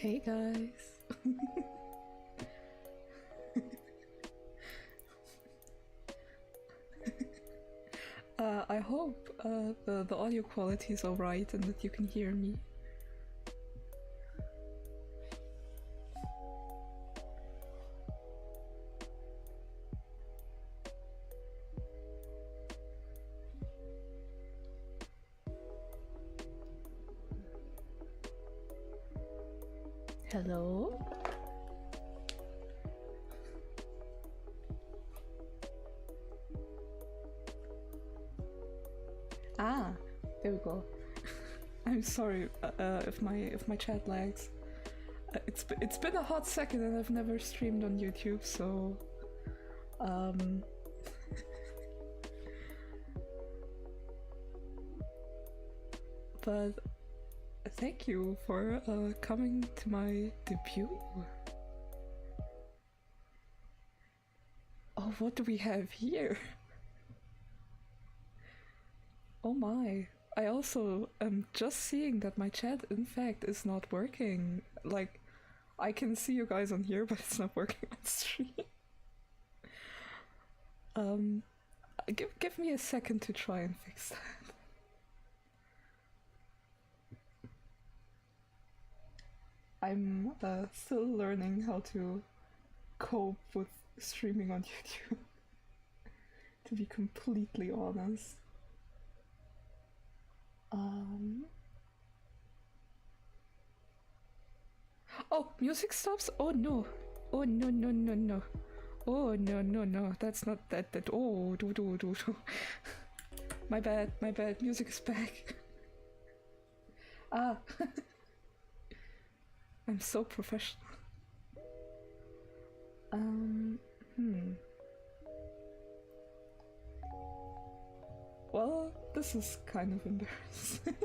Hey guys. I hope the audio quality is alright and that you can hear me. Hello? Ah, there we go. I'm sorry if my chat lags. It's been a hot second and I've never streamed on YouTube, so but thank you for coming to my debut. Oh, what do we have here? Oh my. I also am just seeing that my chat in fact is not working. Like, I can see you guys on here, but it's not working on stream. Give me a second to try and fix that. I'm still learning how to cope with streaming on YouTube, to be completely honest. Oh, music stops? Oh no. Oh no no no no. Oh no no no. That's not that. Oh do. My bad, music is back. Ah. I'm so professional. Well, this is kind of embarrassing.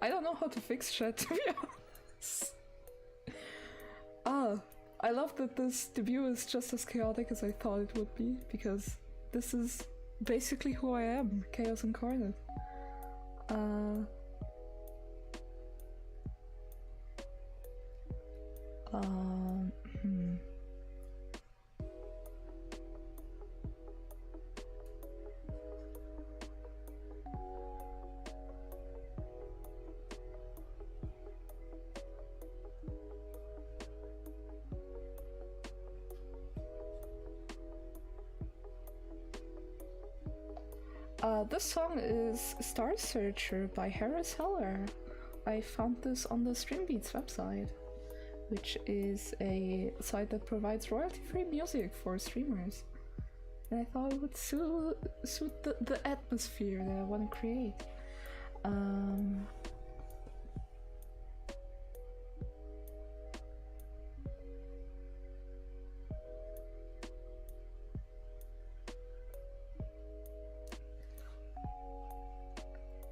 I don't know how to fix chat, to be honest. I love that this debut is just as chaotic as I thought it would be, because this is basically who I am, Chaos Incarnate. This song is Star Searcher by Harris Heller. I found this on the Streambeats website, which is a site that provides royalty-free music for streamers. And I thought it would suit the atmosphere that I want to create.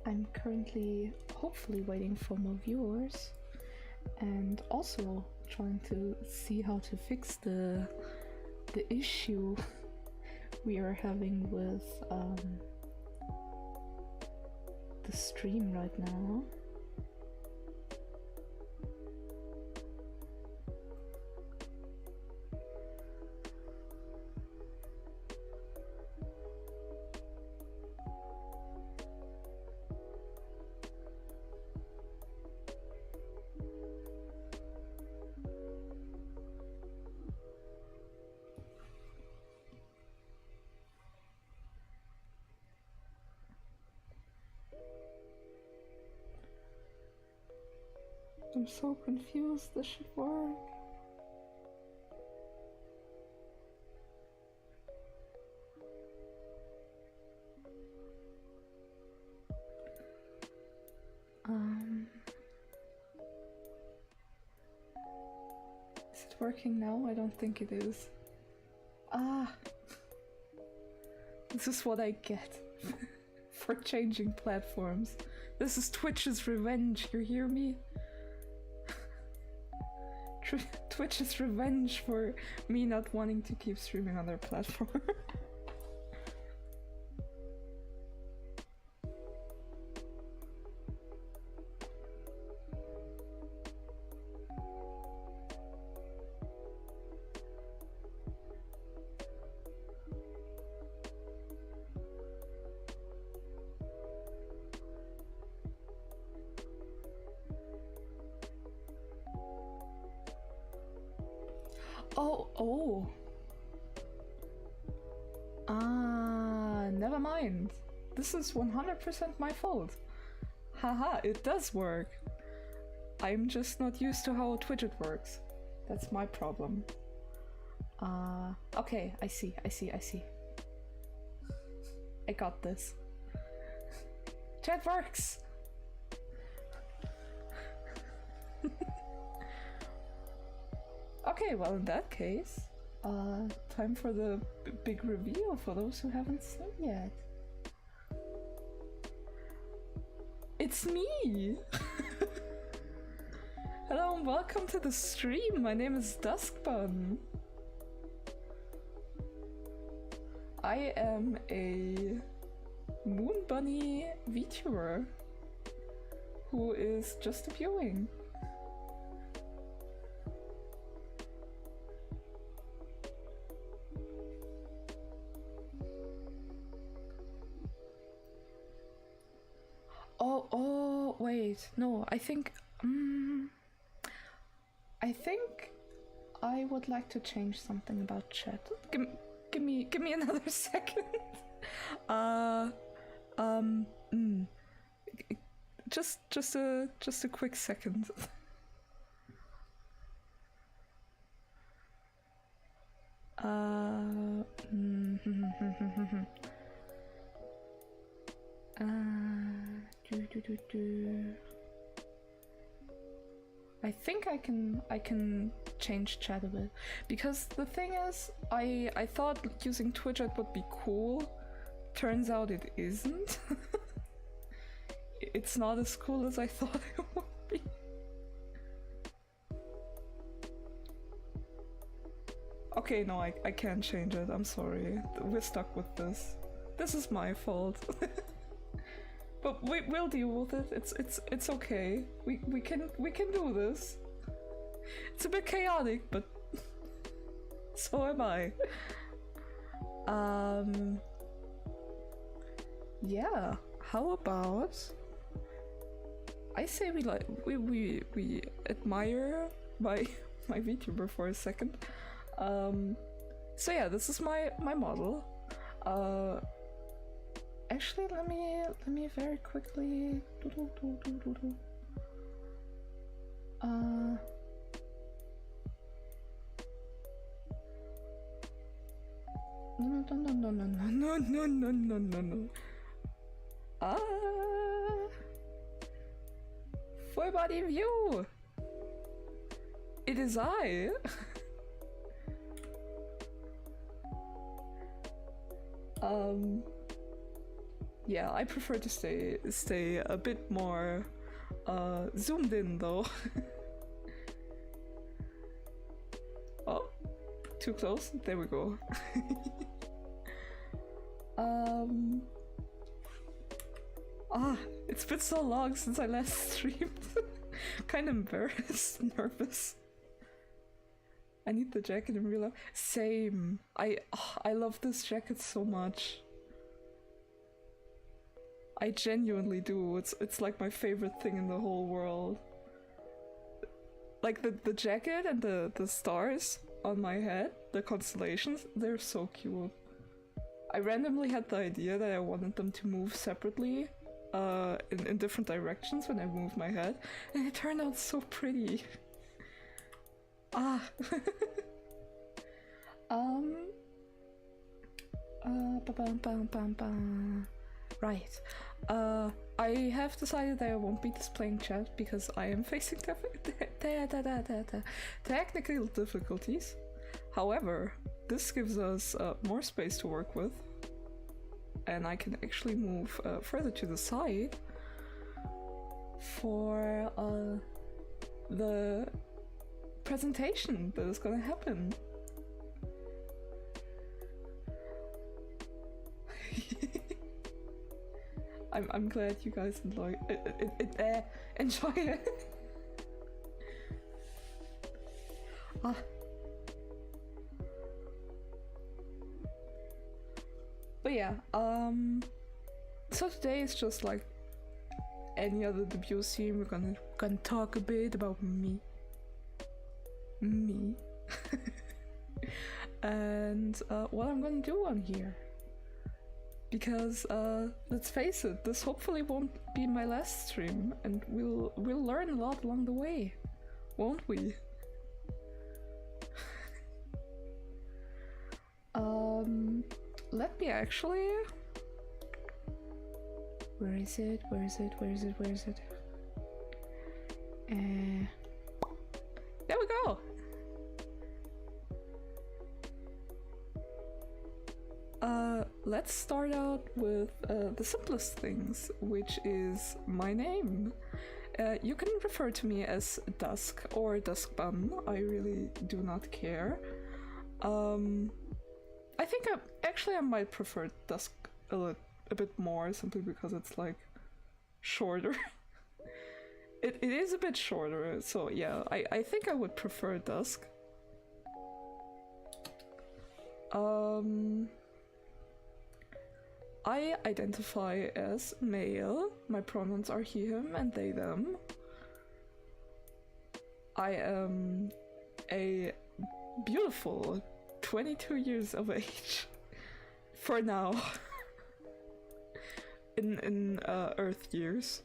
I'm currently hopefully waiting for more viewers and also trying to see how to fix the issue we are having with the stream right now. I'm so confused, this should work. Is it working now? I don't think it is. Ah! This is what I get for changing platforms. This is Twitch's revenge, you hear me? Twitch's revenge for me not wanting to keep streaming on their platform. Oh. Never mind. This is 100% my fault. Haha, it does work. I'm just not used to how Twitch works. That's my problem. Okay, I see. I got this. Chat works! Okay, well in that case, time for the big reveal for those who haven't seen yet. It's me! Hello and welcome to the stream, my name is DuskBun. I am a Moon Bunny Vtuber who is just debuting. Oh, wait, no, I think I would like to change something about chat. Give me another second. Just a quick second. I think I can change chat a bit, because the thing is, I thought using Twitch would be cool. Turns out it isn't. It's not as cool as I thought it would be. Okay, no, I can't change it. I'm sorry. We're stuck with this. This is my fault. But we'll deal with it. It's okay. We can do this. It's a bit chaotic, but so am I. Yeah. How about I say we admire my VTuber for a second. So yeah, this is my model. Actually, let me very quickly. No. Full body view. It is I. Yeah, I prefer to stay a bit more zoomed in though. Oh, too close. There we go. It's been so long since I last streamed. Kind of embarrassed, nervous. I need the jacket in real life. Same. I love this jacket so much. I genuinely do. It's like my favorite thing in the whole world. Like the jacket and the stars on my head, the constellations, they're so cute. I randomly had the idea that I wanted them to move separately in different directions when I moved my head, and it turned out so pretty. Right. I have decided that I won't be displaying chat because I am facing technical difficulties. However, this gives us more space to work with, and I can actually move further to the side for the presentation that is gonna happen. I'm glad you guys enjoy it. Ah. But yeah, so today is just like any other debut scene. We're gonna talk a bit about me, and what I'm gonna do on here. Because let's face it, this hopefully won't be my last stream, and we'll learn a lot along the way, won't we? Let me actually. Where is it? Where is it? Where is it? Where is it? There we go. Let's start out with the simplest things, which is my name. You can refer to me as Dusk or DuskBun. I really do not care. I think I might prefer Dusk a bit more, simply because it's like shorter. It is a bit shorter, so yeah, I think I would prefer Dusk. I identify as male. My pronouns are he, him, and they, them. I am a beautiful 22 years of age. For now. in Earth years.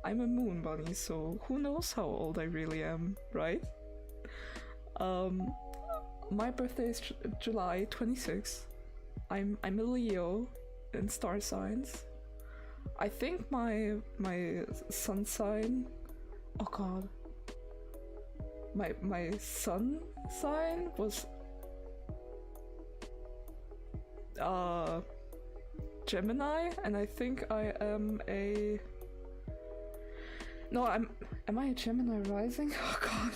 I'm a moon bunny, so who knows how old I really am, right? My birthday is July 26th. I'm a Leo in star signs. I think my sun sign. Oh god. My sun sign was Gemini, and I think I am a. No, am I a Gemini rising? Oh god.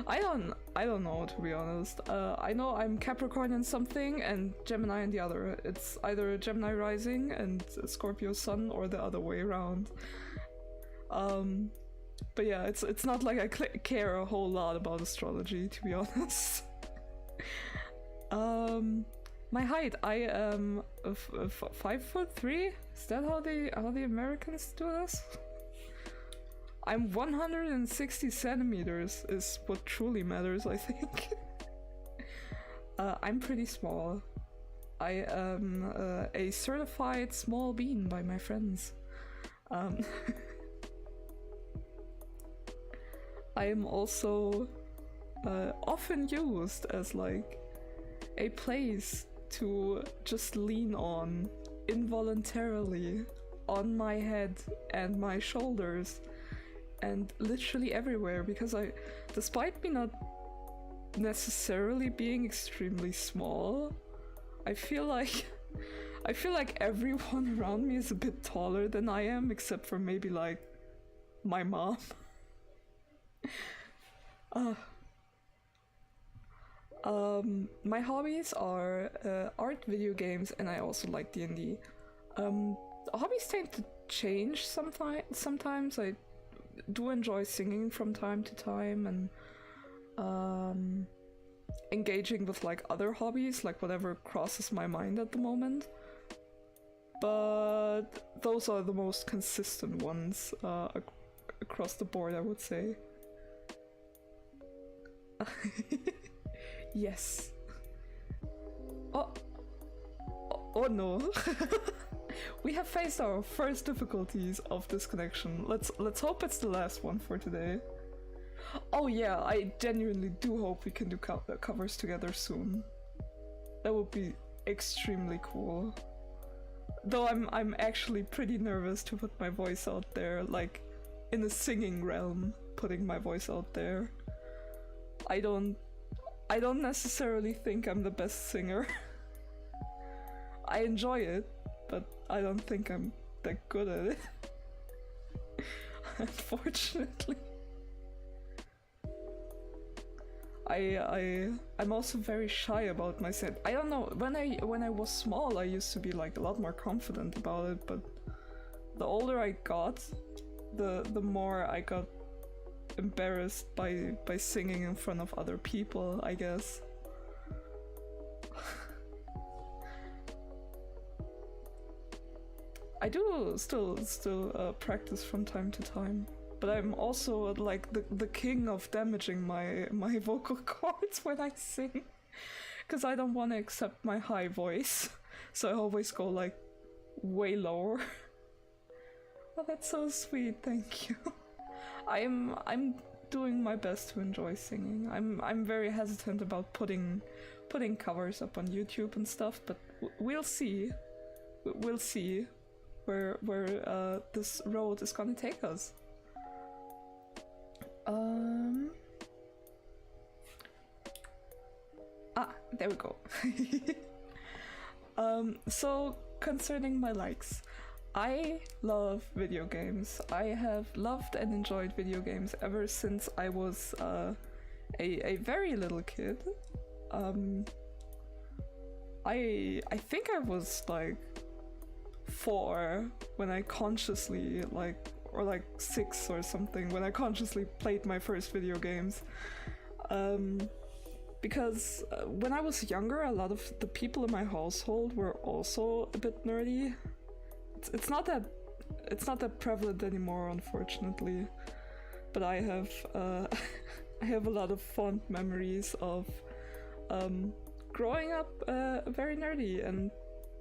I don't know, to be honest. I know I'm Capricorn in something and Gemini in the other. It's either Gemini rising and Scorpio sun, or the other way around. But yeah, it's not like I care a whole lot about astrology, to be honest. My height, I am 5'3". Is that how the Americans do this? I'm 160 centimeters is what truly matters, I think. I'm pretty small. I am a certified small bean by my friends. I am also often used as like a place to just lean on involuntarily on my head and my shoulders. And literally everywhere, because despite me not necessarily being extremely small, I feel like everyone around me is a bit taller than I am, except for maybe like my mom. My hobbies are art, video games, and I also like D&D. Hobbies tend to change sometimes. I do enjoy singing from time to time, and engaging with like other hobbies, like whatever crosses my mind at the moment. But those are the most consistent ones across the board, I would say. Yes. Oh no. We have faced our first difficulties of this connection. Let's hope it's the last one for today. Oh yeah, I genuinely do hope we can do covers together soon. That would be extremely cool. Though I'm actually pretty nervous to put my voice out there, like in the singing realm, putting my voice out there. I don't necessarily think I'm the best singer. I enjoy it, but I don't think I'm that good at it. Unfortunately. I'm also very shy about myself. I don't know, when I was small I used to be like a lot more confident about it, but the older I got, the more I got embarrassed by singing in front of other people, I guess. I do still practice from time to time, but I'm also like the king of damaging my vocal cords when I sing, because I don't want to accept my high voice, so I always go like way lower. Oh, that's so sweet, thank you. I'm doing my best to enjoy singing. I'm very hesitant about putting covers up on YouTube and stuff, but we'll see. We'll see where this road is gonna take us. There we go. So concerning my likes, I love video games. I have loved and enjoyed video games ever since I was a very little kid. I think I was like 4 when I consciously or like 6 or something when I consciously played my first video games. Because when I was younger, a lot of the people in my household were also a bit nerdy. It's not that prevalent anymore, unfortunately. But I have I have a lot of fond memories of growing up very nerdy and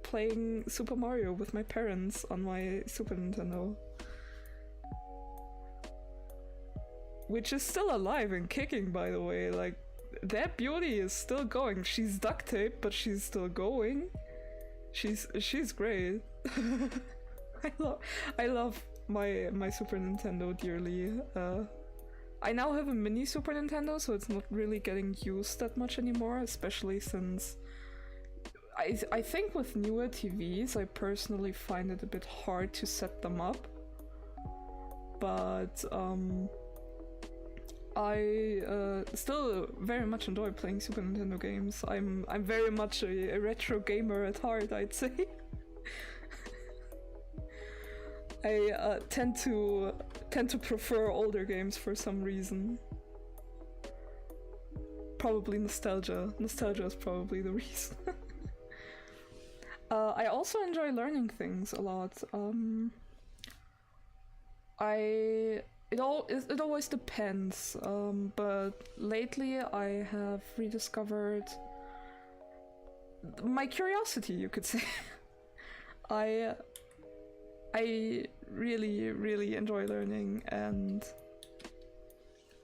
playing Super Mario with my parents on my Super Nintendo, which is still alive and kicking, by the way. Like, that beauty is still going. She's duct taped, but she's still going. She's great. I love my Super Nintendo dearly. I now have a mini Super Nintendo, so it's not really getting used that much anymore, especially since I think with newer TVs, I personally find it a bit hard to set them up. But I still very much enjoy playing Super Nintendo games. I'm very much a retro gamer at heart, I'd say. I tend to prefer older games for some reason. Probably nostalgia. Nostalgia is probably the reason. I also enjoy learning things a lot. It always depends, but lately I have rediscovered my curiosity, you could say. I really enjoy learning and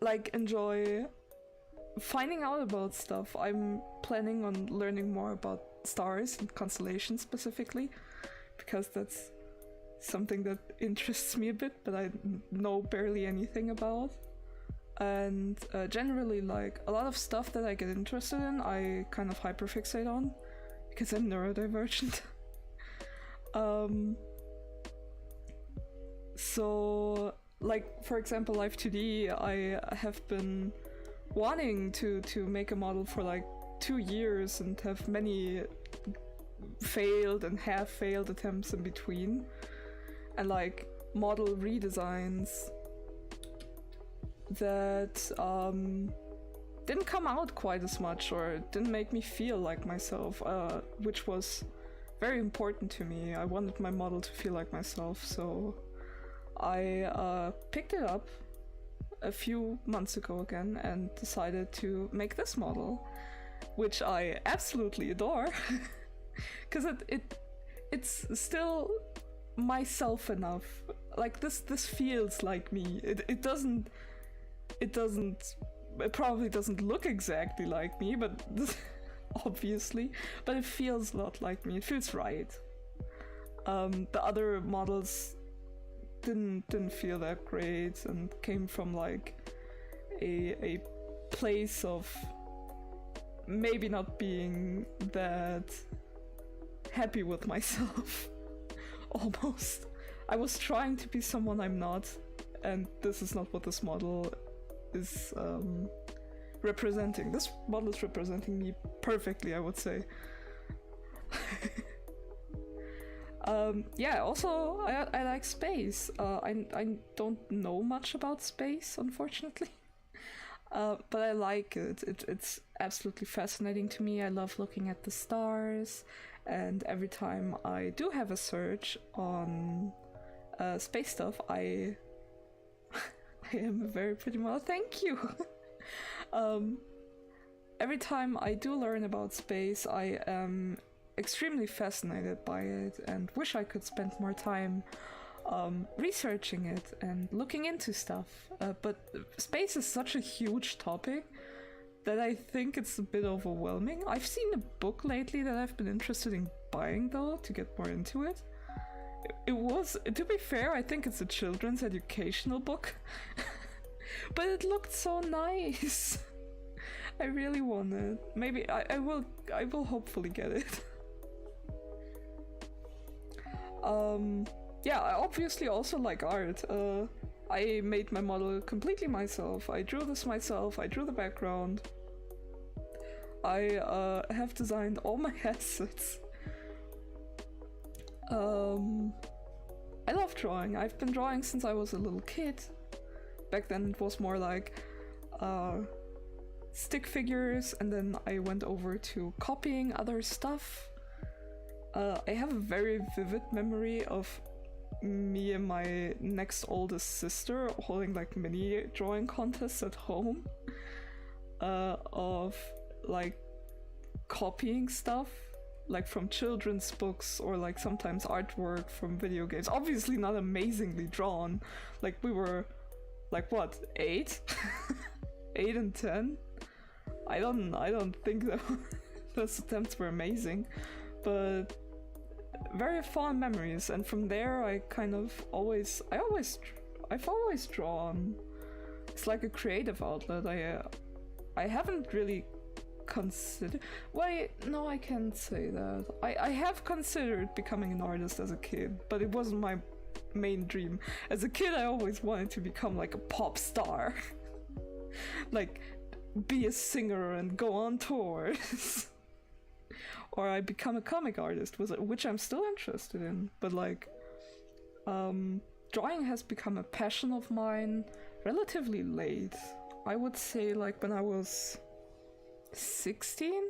like enjoy finding out about stuff. I'm planning on learning more about stars and constellations specifically, because that's something that interests me a bit, but I know barely anything about. And generally, like, a lot of stuff that I get interested in, I kind of hyperfixate on, because I'm neurodivergent. So, like, for example, Live 2D, I have been wanting to make a model for like 2 years and have many failed and half-failed attempts in between. And like model redesigns that didn't come out quite as much or didn't make me feel like myself, which was very important to me. I wanted my model to feel like myself, so I picked it up a few months ago again and decided to make this model, which I absolutely adore, because it's still myself enough. Like, this feels like me. It probably doesn't look exactly like me, but obviously, but it feels a lot like me. It feels right. The other models didn't feel that great and came from like a place of maybe not being that happy with myself. Almost. I was trying to be someone I'm not, and this is not what this model is representing. This model is representing me perfectly, I would say. Yeah, also, I like space. I don't know much about space, unfortunately. But I like it. It's absolutely fascinating to me. I love looking at the stars, and every time I do have a search on space stuff, I am a very pretty model. Thank you! Every time I do learn about space, I am extremely fascinated by it and wish I could spend more time researching it and looking into stuff. But space is such a huge topic that I think it's a bit overwhelming. I've seen a book lately that I've been interested in buying, though, to get more into it. It was, to be fair, I think it's a children's educational book. But it looked so nice. I really want it. Maybe I will hopefully get it. Yeah, I obviously also like art. I made my model completely myself. I drew this myself. I drew the background. I have designed all my assets. I love drawing. I've been drawing since I was a little kid. Back then it was more like stick figures, and then I went over to copying other stuff. I have a very vivid memory of me and my next oldest sister holding like mini drawing contests at home of like copying stuff like from children's books or like sometimes artwork from video games. Obviously not amazingly drawn. Like we were like what, 8? 8 and 10? I don't think that those attempts were amazing, but very fond memories. And from there I've always drawn. It's like a creative outlet. I haven't really considered, wait, no, I can't say that. I have considered becoming an artist as a kid, but it wasn't my main dream. As a kid I always wanted to become like a pop star. Like be a singer and go on tours. Or I become a comic artist, which I'm still interested in. But like, drawing has become a passion of mine relatively late. I would say like when I was 16,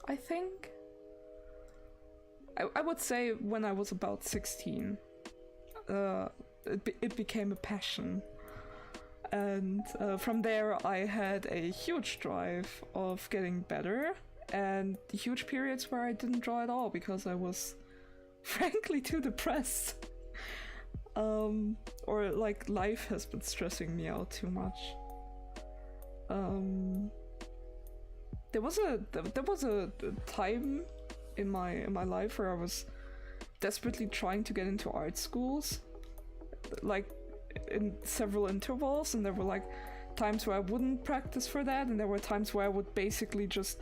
I think. I would say when I was about 16, it became a passion. And from there I had a huge drive of getting better, and huge periods where I didn't draw at all because I was frankly too depressed. Or like life has been stressing me out too much. There was a time in my life where I was desperately trying to get into art schools, like in several intervals, and there were like times where I wouldn't practice for that, and there were times where I would basically just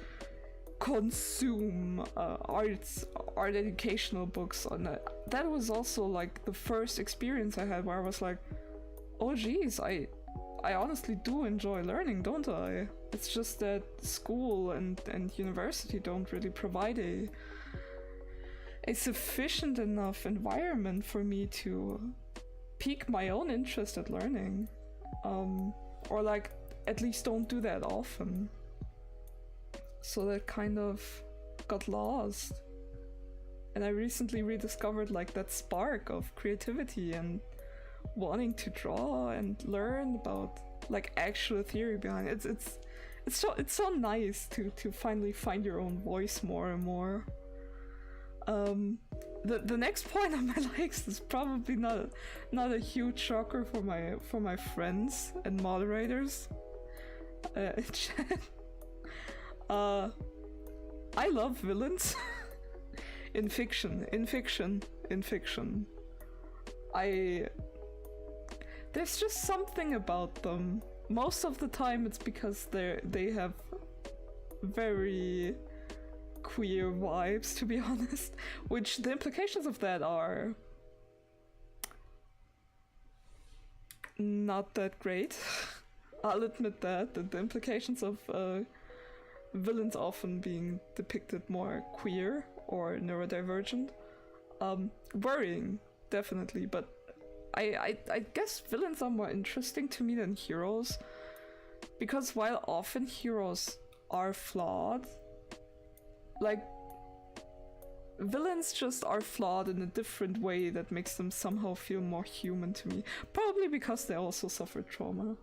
consume art educational books on it. That was also like the first experience I had where I was like, oh geez, I honestly do enjoy learning, don't I? It's just that school and university don't really provide a sufficient enough environment for me to pique my own interest at learning. Or like at least don't do that often. So that kind of got lost. And I recently rediscovered like that spark of creativity and wanting to draw and learn about like actual theory behind it. It's so nice to finally find your own voice more and more. The next point on my likes is probably not a huge shocker for my friends and moderators in chat. I love villains in fiction. There's just something about them. Most of the time it's because they have very queer vibes, to be honest, which the implications of that are not that great. I'll admit that the implications of villains often being depicted more queer or neurodivergent, worrying, definitely, but I guess villains are more interesting to me than heroes, because while often heroes are flawed, like, villains just are flawed in a different way that makes them somehow feel more human to me. Probably because they also suffered trauma.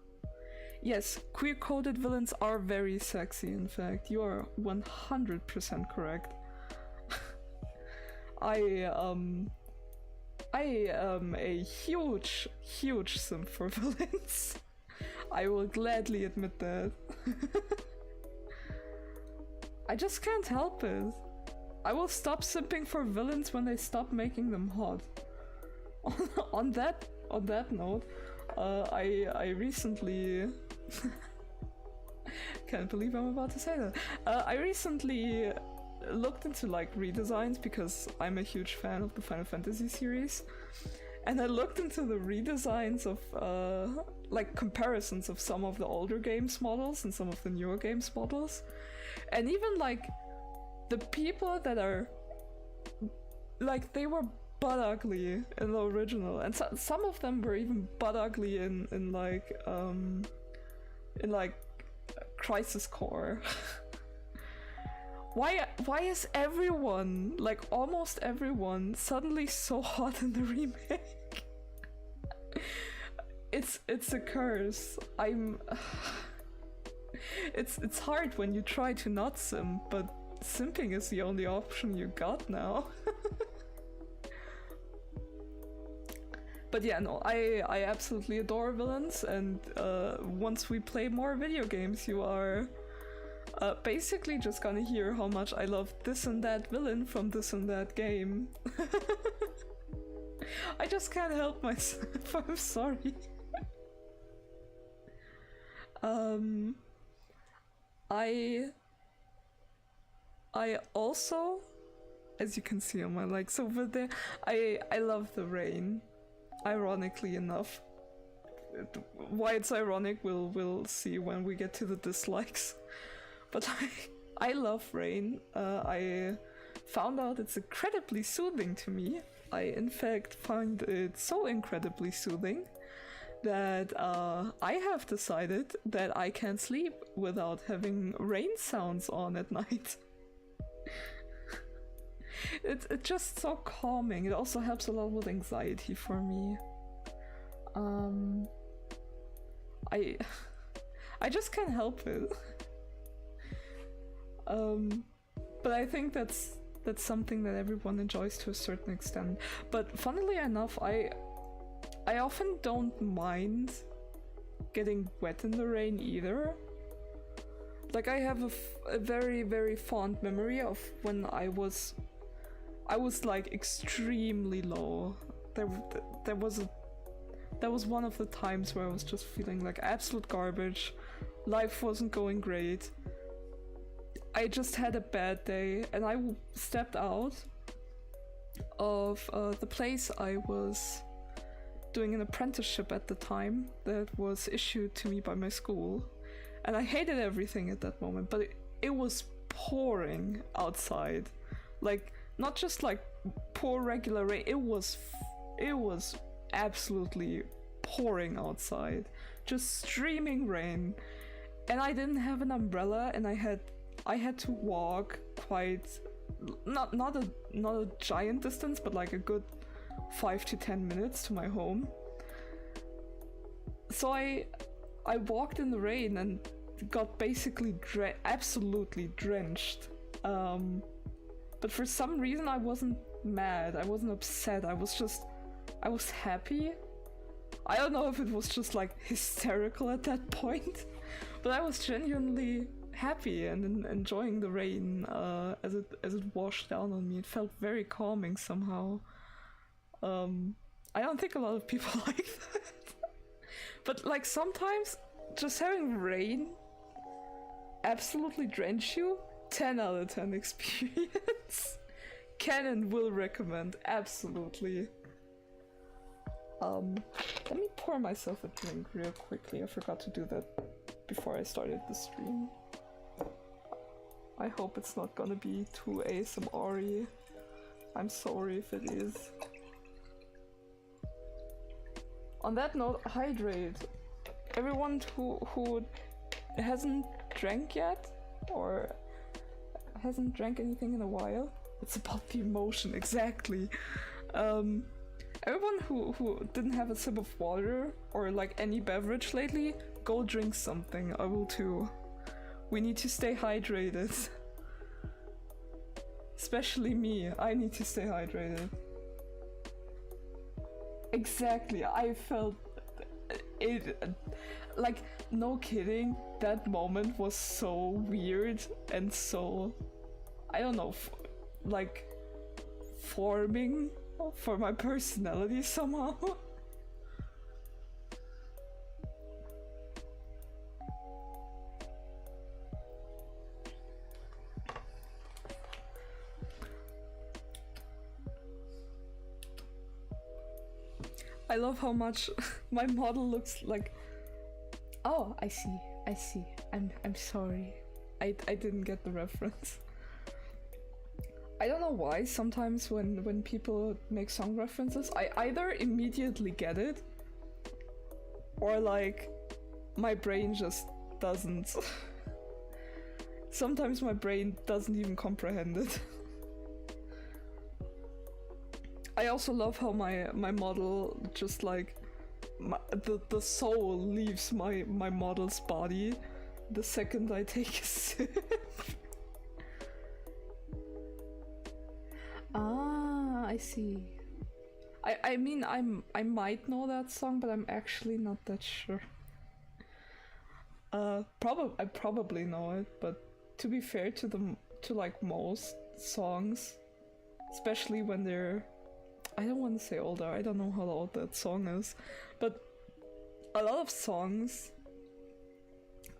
Yes, queer-coded villains are very sexy, in fact. You are 100% correct. I am a huge simp for villains. I will gladly admit that. I just can't help it. I will stop simping for villains when they stop making them hot. on that note, I recently can't believe I'm about to say that. I recently looked into like redesigns because I'm a huge fan of the Final Fantasy series, and I looked into the redesigns of like comparisons of some of the older games models and some of the newer games models, and even like the people that are like, they were butt ugly in the original, and some of them were even butt ugly in like Crisis Core. Why is everyone, like almost everyone, suddenly so hot in the remake? It's a curse. It's hard when you try to not simp, but simping is the only option you got now. But yeah, no, I absolutely adore villains, and once we play more video games, you are basically just gonna hear how much I love this and that villain from this and that game. I just can't help myself, I'm sorry. I also, as you can see on my likes over there, I love the rain. Ironically enough. Why it's ironic we'll see when we get to the dislikes. But I love rain. I found out it's incredibly soothing to me. I in fact find it so incredibly soothing that I have decided that I can't sleep without having rain sounds on at night. It's just so calming. It also helps a lot with anxiety for me. I just can't help it. But I think that's something that everyone enjoys to a certain extent. But funnily enough, I often don't mind getting wet in the rain either. Like, I have a very, very fond memory of when I was like extremely low. That was one of the times where I was just feeling like absolute garbage. Life wasn't going great. I just had a bad day, and I stepped out of the place I was doing an apprenticeship at the time that was issued to me by my school, and I hated everything at that moment, but it was pouring outside. Like, not just like poor regular rain, it was absolutely pouring outside, just streaming rain, and I didn't have an umbrella, and I had to walk quite not a giant distance, but like a good 5 to 10 minutes to my home. So I walked in the rain and got basically absolutely drenched. But for some reason I wasn't mad, I wasn't upset, I was happy. I don't know if it was just like hysterical at that point, but I was genuinely happy and enjoying the rain as it washed down on me. It felt very calming somehow. I don't think a lot of people like that. But like sometimes just having rain absolutely drench you, 10 out of 10 experience. Can and will recommend, absolutely. Let me pour myself a drink real quickly, I forgot to do that before I started the stream. I hope it's not gonna be too ASMR-y. I'm sorry if it is. On that note, hydrate. Everyone who hasn't drank yet, or hasn't drank anything in a while, it's about the emotion, exactly. Everyone who didn't have a sip of water or like any beverage lately, go drink something. I will too. We need to stay hydrated. Especially me, I need to stay hydrated. Exactly, I felt it, like, no kidding, that moment was so weird and so, I don't know, like, forming for my personality somehow. I love how much my model looks like. Oh, I see. I see. I'm sorry. I didn't get the reference. I don't know why sometimes when people make song references, I either immediately get it or like my brain just doesn't. Sometimes my brain doesn't even comprehend it. I also love how my model just like the soul leaves my model's body the second I take a sip. Ah, I see. I mean I might know that song, but I'm actually not that sure. I probably know it, but to be fair to like most songs, especially when they're, I don't want to say older, I don't know how old that song is, but a lot of songs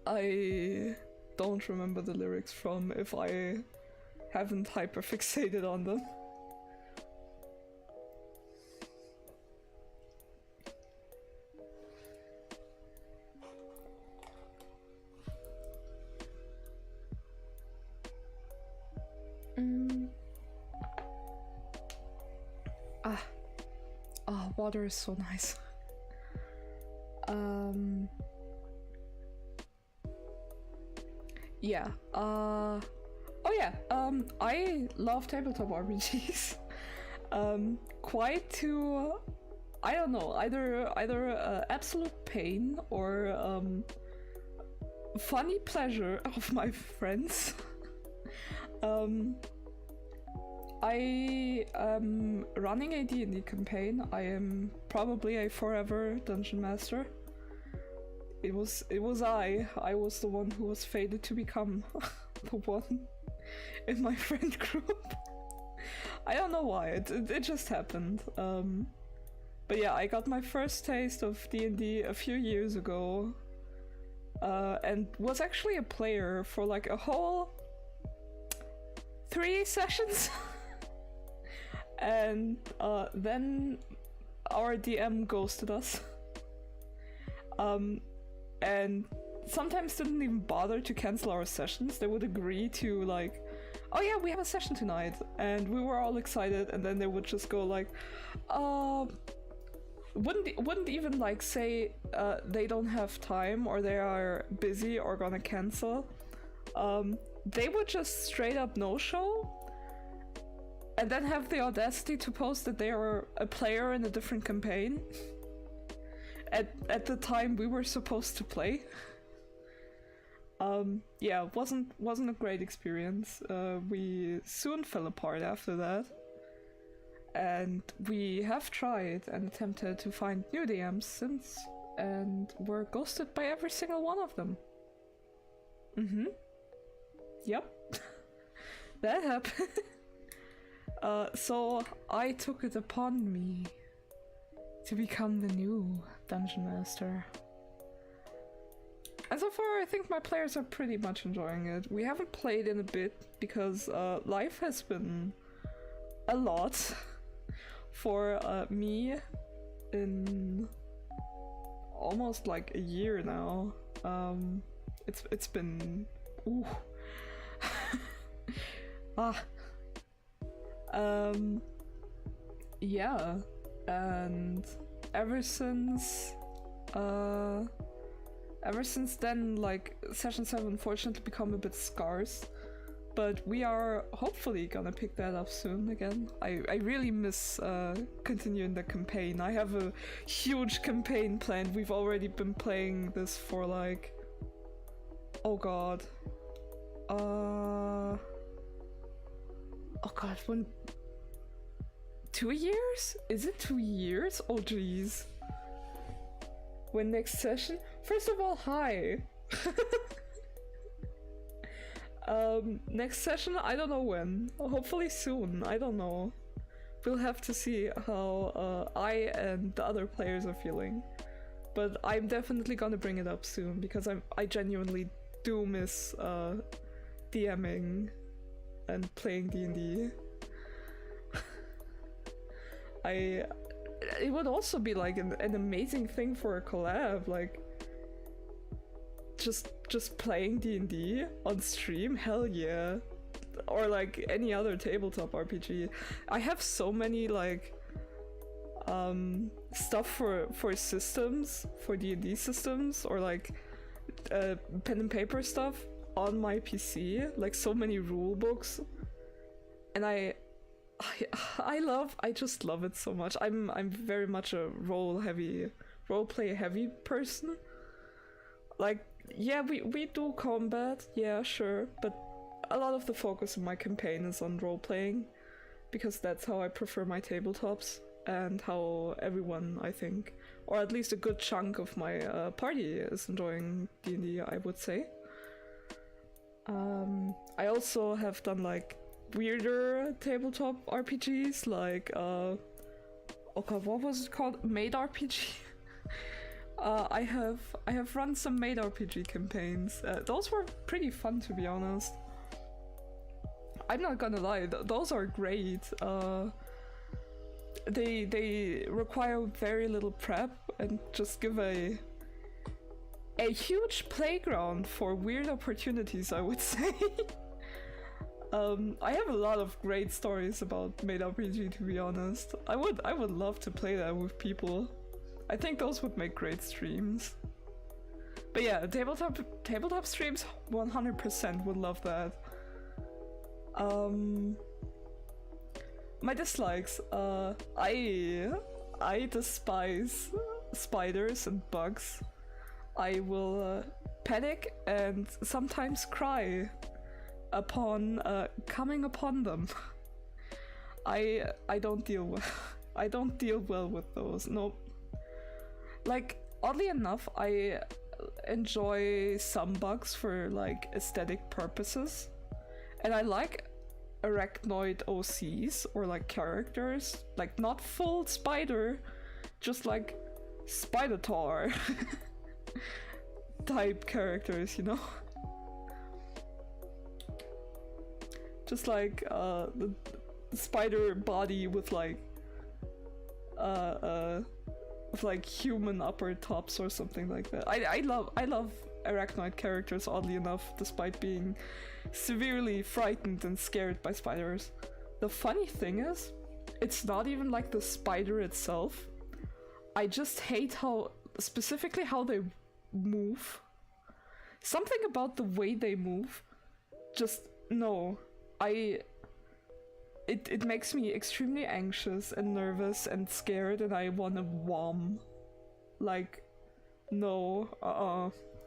I don't remember the lyrics from if I haven't hyperfixated on them. Water is so nice. Yeah. Oh yeah. I love tabletop RPGs. Quite to, I don't know, either absolute pain or funny pleasure of my friends. I am running a D&D campaign. I am probably a forever dungeon master. It was I was the one who was fated to become the one in my friend group. I don't know why, it just happened. But yeah, I got my first taste of D&D a few years ago, and was actually a player for like a whole 3 sessions. And then our DM ghosted us. And sometimes didn't even bother to cancel our sessions. They would agree to like, oh yeah, we have a session tonight, and we were all excited, and then they would just go like, wouldn't even like say they don't have time or they are busy or gonna cancel. They would just straight up no-show, and then have the audacity to post that they are a player in a different campaign at the time we were supposed to play. Yeah, wasn't a great experience. We soon fell apart after that, and we have tried and attempted to find new DMs since, and were ghosted by every single one of them. Yep. That happened. So I took it upon me to become the new Dungeon Master. And so far I think my players are pretty much enjoying it. We haven't played in a bit because life has been a lot for me in almost like a year now. It's been ooh. Yeah, and ever since then, like, session 7 unfortunately become a bit scarce, but we are hopefully gonna pick that up soon again. I really miss continuing the campaign. I have a huge campaign planned. We've already been playing this for like, oh god, when 2 years? Is it 2 years? Oh jeez. When next session? First of all, hi. Next session, I don't know when. Hopefully soon, I don't know. We'll have to see how I and the other players are feeling. But I'm definitely gonna bring it up soon, because I genuinely do miss DMing and playing D&D. It would also be like an amazing thing for a collab, like just playing D&D on stream, hell yeah. Or like any other tabletop RPG. I have so many like stuff for systems, for D&D systems, or like pen and paper stuff on my PC, like so many rule books, and I just love it so much. I'm very much a roleplay heavy person. Like, yeah, we do combat, yeah, sure, but a lot of the focus of my campaign is on role-playing, because that's how I prefer my tabletops, and how everyone, I think, or at least a good chunk of my party is enjoying D&D, I would say. I also have done like weirder tabletop RPGs, like oh god, what was it called? Maid RPG. I have run some Maid RPG campaigns. Those were pretty fun, to be honest. I'm not gonna lie, those are great. They require very little prep and just give a huge playground for weird opportunities, I would say. I have a lot of great stories about Maid RPG, to be honest. I would love to play that with people. I think those would make great streams. But yeah, tabletop streams, 100% would love that. My dislikes. I despise spiders and bugs. I will panic and sometimes cry upon coming upon them. I don't deal well. I don't deal well with those. No. Like, oddly enough, I enjoy some bugs for like aesthetic purposes, and I like arachnoid OCs, or like characters, like not full spider, just like Spider-Tar type characters, you know? Just like the spider body with like human upper tops or something like that. I love arachnoid characters, oddly enough, despite being severely frightened and scared by spiders. The funny thing is, it's not even like the spider itself. I just hate specifically how they move. Something about the way they move, just no. It makes me extremely anxious and nervous and scared, and I wanna vom. Like, no,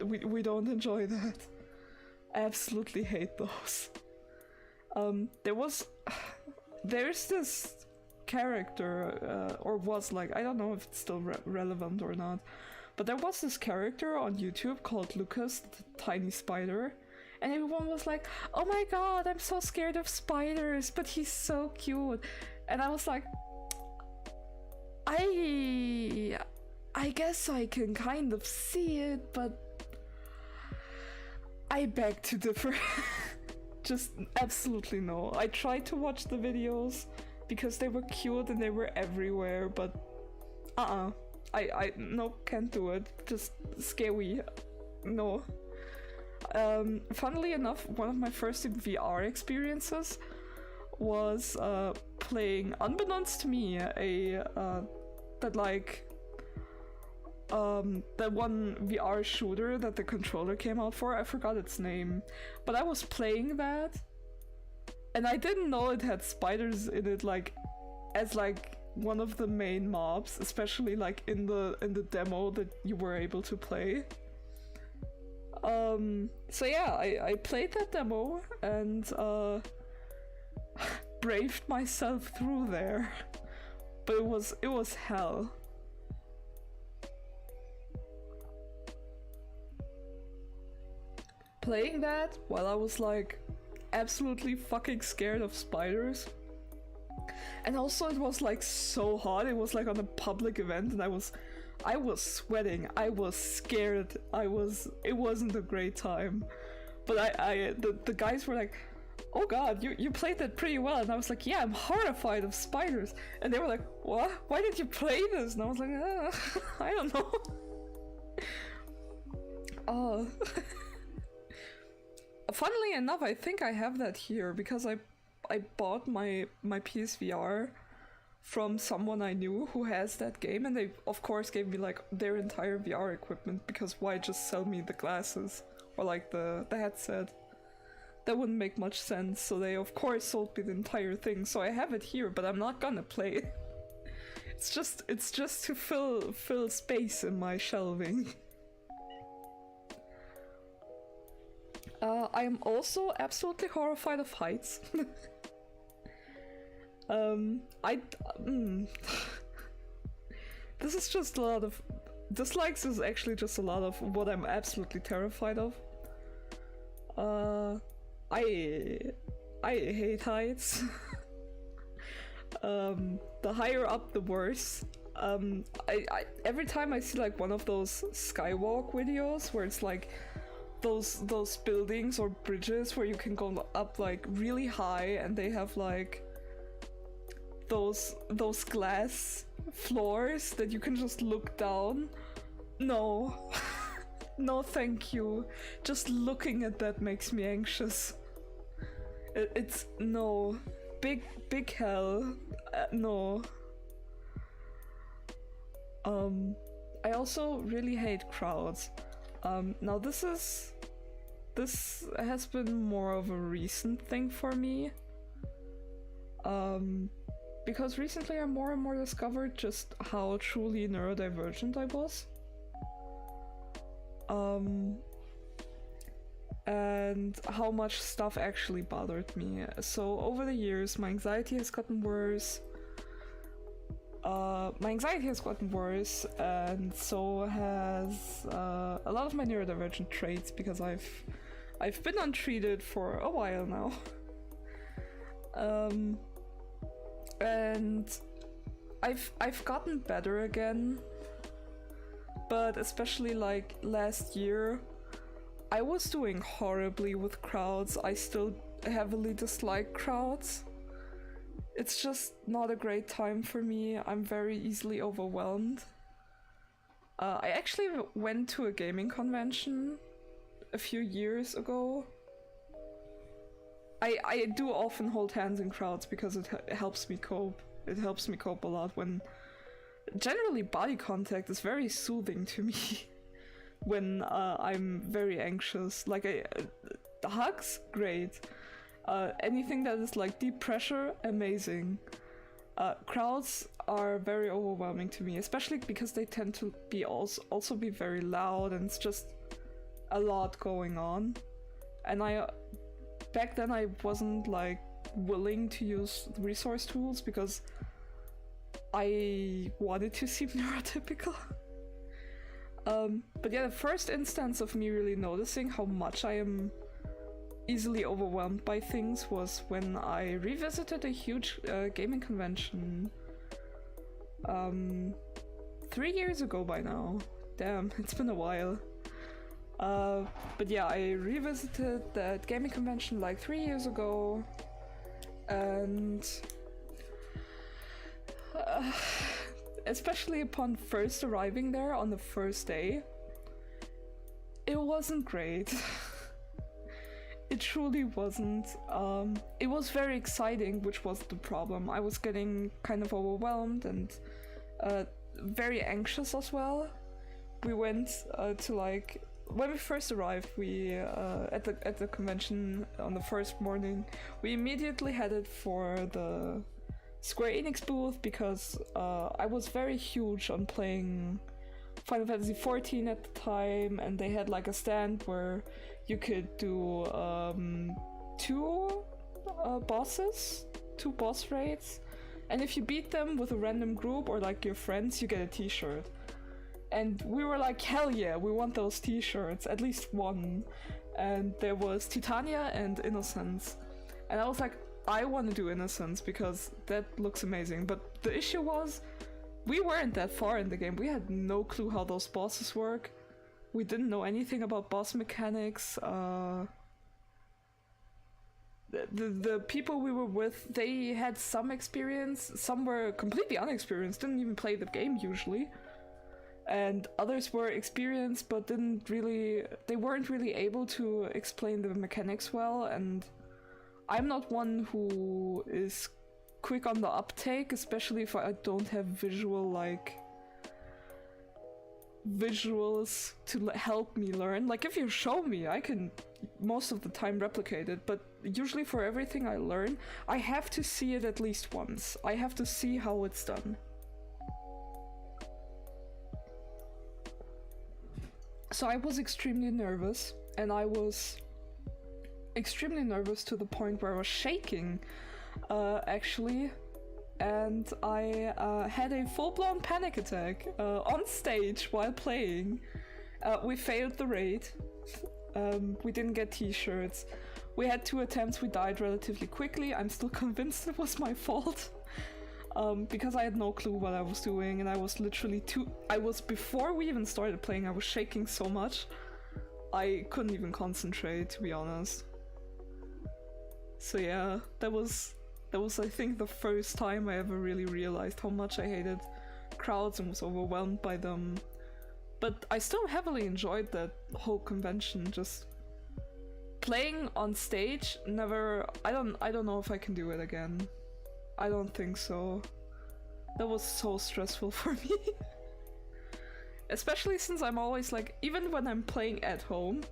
we don't enjoy that. I absolutely hate those. There's this character, or was, like, I don't know if it's still relevant or not, but there was this character on YouTube called Lucas, the tiny spider, and everyone was like, oh my god, I'm so scared of spiders, but he's so cute. And I was like, I guess I can kind of see it, but I beg to differ. Just absolutely no. I tried to watch the videos because they were cute and they were everywhere, but I no, can't do it. Just scary. No. Funnily enough, one of my first VR experiences was playing, unbeknownst to me, that one VR shooter that the controller came out for. I forgot its name, but I was playing that, and I didn't know it had spiders in it, as one of the main mobs, especially in the demo that you were able to play. So yeah, I played that demo and braved myself through there, but it was hell. Playing that while I was absolutely fucking scared of spiders. And also it was so hot. It was on a public event, and I was sweating. I was scared. It wasn't a great time. But the guys were like, "Oh god, you played that pretty well." And I was like, "Yeah, I'm horrified of spiders." And they were like, "What? Why did you play this?" And I was like, I don't know. Oh. Funnily enough, I think I have that here because I bought my PSVR from someone I knew who has that game, and they of course gave me their entire VR equipment, because why just sell me the glasses or the headset? That wouldn't make much sense, so they of course sold me the entire thing. So I have it here, but I'm not gonna play it. It's just to fill space in my shelving. I am also absolutely horrified of heights. This is just a lot of... Dislikes is actually just a lot of what I'm absolutely terrified of. I hate heights. The higher up, the worse. Every time I see one of those skywalk videos where it's those buildings or bridges where you can go up really high, and they have those glass floors that you can just look down. No. No thank you. Just looking at that makes me anxious. It's no. Big hell. No. I also really hate crowds. Now this has been more of a recent thing for me. Because recently I more and more discovered just how truly neurodivergent I was. And how much stuff actually bothered me. So over the years, my anxiety has gotten worse. And so has a lot of my neurodivergent traits, because I've been untreated for a while now. And I've gotten better again, but especially last year, I was doing horribly with crowds. I still heavily dislike crowds. It's just not a great time for me. I'm very easily overwhelmed. I actually went to a gaming convention a few years ago. I do often hold hands in crowds because it helps me cope. It helps me cope a lot when... Generally, body contact is very soothing to me when I'm very anxious. The hugs, great. Anything that is deep pressure, amazing. Crowds are very overwhelming to me, especially because they tend to be also be very loud, and it's just a lot going on. And back then I wasn't willing to use resource tools because I wanted to seem neurotypical. But yeah, the first instance of me really noticing how much I am easily overwhelmed by things was when I revisited a huge gaming convention 3 years ago by now. Damn, it's been a while. But yeah, I revisited that gaming convention 3 years ago, and especially upon first arriving there on the first day, it wasn't great. It truly wasn't. It was very exciting, which was the problem. I was getting kind of overwhelmed and very anxious as well. We went to like when we first arrived. We at the convention on the first morning. We immediately headed for the Square Enix booth because I was very huge on playing Final Fantasy XIV at the time, and they had like a stand where you could do two boss raids, and if you beat them with a random group or like your friends, you get a t-shirt. And we were like, hell yeah, we want those t-shirts, at least one. And there was Titania and Innocence. And I was like, I want to do Innocence because that looks amazing. But the issue was, we weren't that far in the game. We had no clue how those bosses work. We didn't know anything about boss mechanics. The people we were with, they had some experience. Some were completely unexperienced, didn't even play the game usually. And others were experienced but they weren't really able to explain the mechanics well, and I'm not one who is quick on the uptake, especially if I don't have visuals to help me learn. Like if you show me, I can most of the time replicate it, but usually for everything I learn, I have to see it at least once. I have to see how it's done. So I was extremely nervous, and I was extremely nervous to the point where I was shaking, actually, and I had a full-blown panic attack on stage while playing. We failed the raid. We didn't get t-shirts. We had 2 attempts, we died relatively quickly. I'm still convinced it was my fault. Because I had no clue what I was doing, and I was literally before we even started playing, I was shaking so much I couldn't even concentrate, to be honest. So yeah, that was I think the first time I ever really realized how much I hated crowds and was overwhelmed by them. But I still heavily enjoyed that whole convention. Just playing on stage, never. I don't know if I can do it again. I don't think so. That was so stressful for me. Especially since I'm always like, even when I'm playing at home,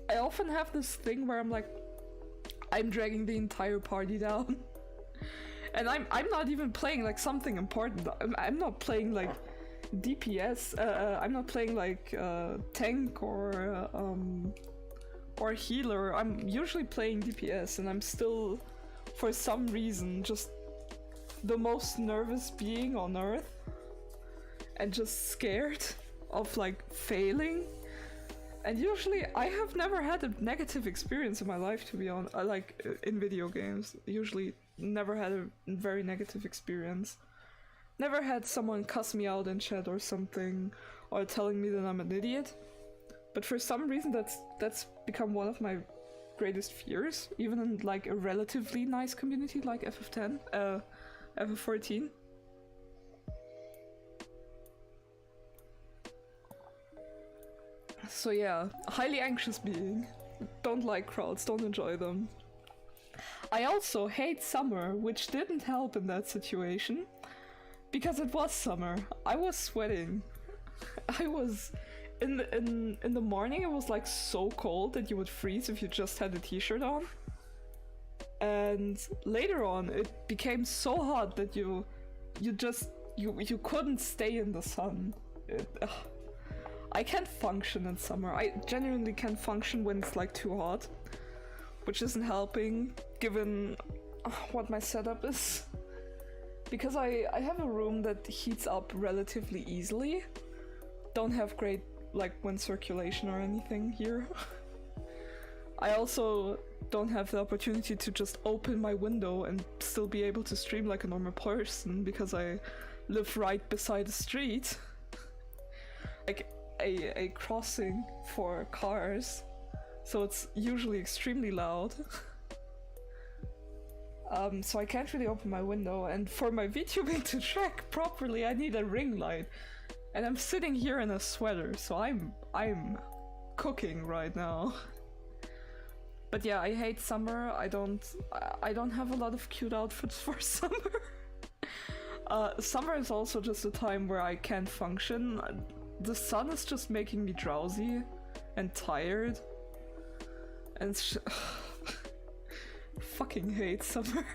I often have this thing where I'm like, I'm dragging the entire party down. And I'm not even playing like something important. I'm not playing like DPS. I'm not playing like tank or healer. I'm usually playing DPS, and I'm still, for some reason, just the most nervous being on earth, and just scared of like failing. And usually I have never had a negative experience in my life, to be honest. Like in video games, usually never had a very negative experience. Never had someone cuss me out in chat or something, or telling me that I'm an idiot. But for some reason that's become one of my greatest fears, even in like a relatively nice community like FF14. So yeah, highly anxious being. Don't like crowds, don't enjoy them. I also hate summer, which didn't help in that situation, because it was summer. I was sweating. I was in the morning. It was like so cold that you would freeze if you just had a t-shirt on. And later on, it became so hot that you couldn't stay in the sun. I can't function in summer. I genuinely can't function when it's like too hot, which isn't helping given what my setup is. Because I have a room that heats up relatively easily. Don't have great like wind circulation or anything here. I also don't have the opportunity to just open my window and still be able to stream like a normal person because I live right beside a street. Like a crossing for cars, so it's usually extremely loud. So I can't really open my window, and for my VTubing to track properly I need a ring light. And I'm sitting here in a sweater, so I'm cooking right now. But yeah, I hate summer. I don't have a lot of cute outfits for summer. Summer is also just a time where I can't function. The sun is just making me drowsy and tired. And fucking hate summer.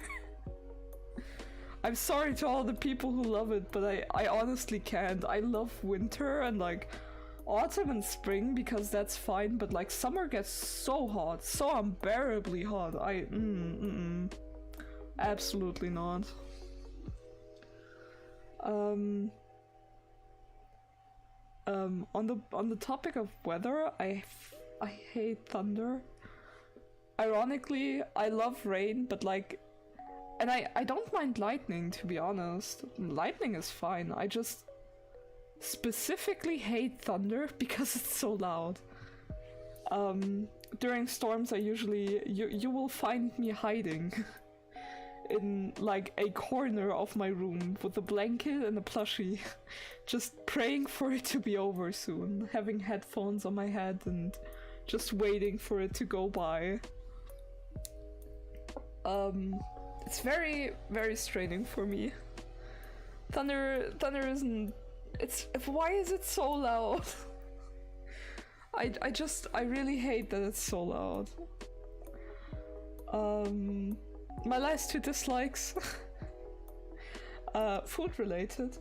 I'm sorry to all the people who love it, but I honestly can't. I love winter and like autumn and spring because that's fine, but like summer gets so hot, so unbearably hot. Absolutely not. On the topic of weather, I hate thunder. Ironically, I love rain, but like, and I don't mind lightning, to be honest. Lightning is fine. I just specifically hate thunder because it's so loud. During storms, I usually you will find me hiding in like a corner of my room with a blanket and a plushie, just praying for it to be over soon, having headphones on my head and just waiting for it to go by. It's very, very straining for me. Thunder isn't. Why is it so loud? I really hate that it's so loud. My last two dislikes, food related,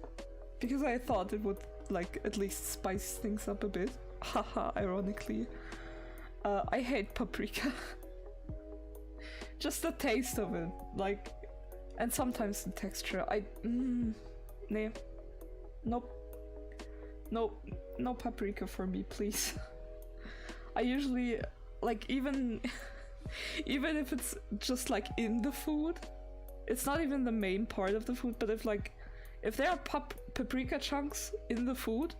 because I thought it would like at least spice things up a bit. Haha, ironically. I hate paprika. Just the taste of it, like, and sometimes the texture. Nah. Nope. No paprika for me, please. I usually, like, even if it's just like in the food, it's not even the main part of the food, but if there are paprika chunks in the food,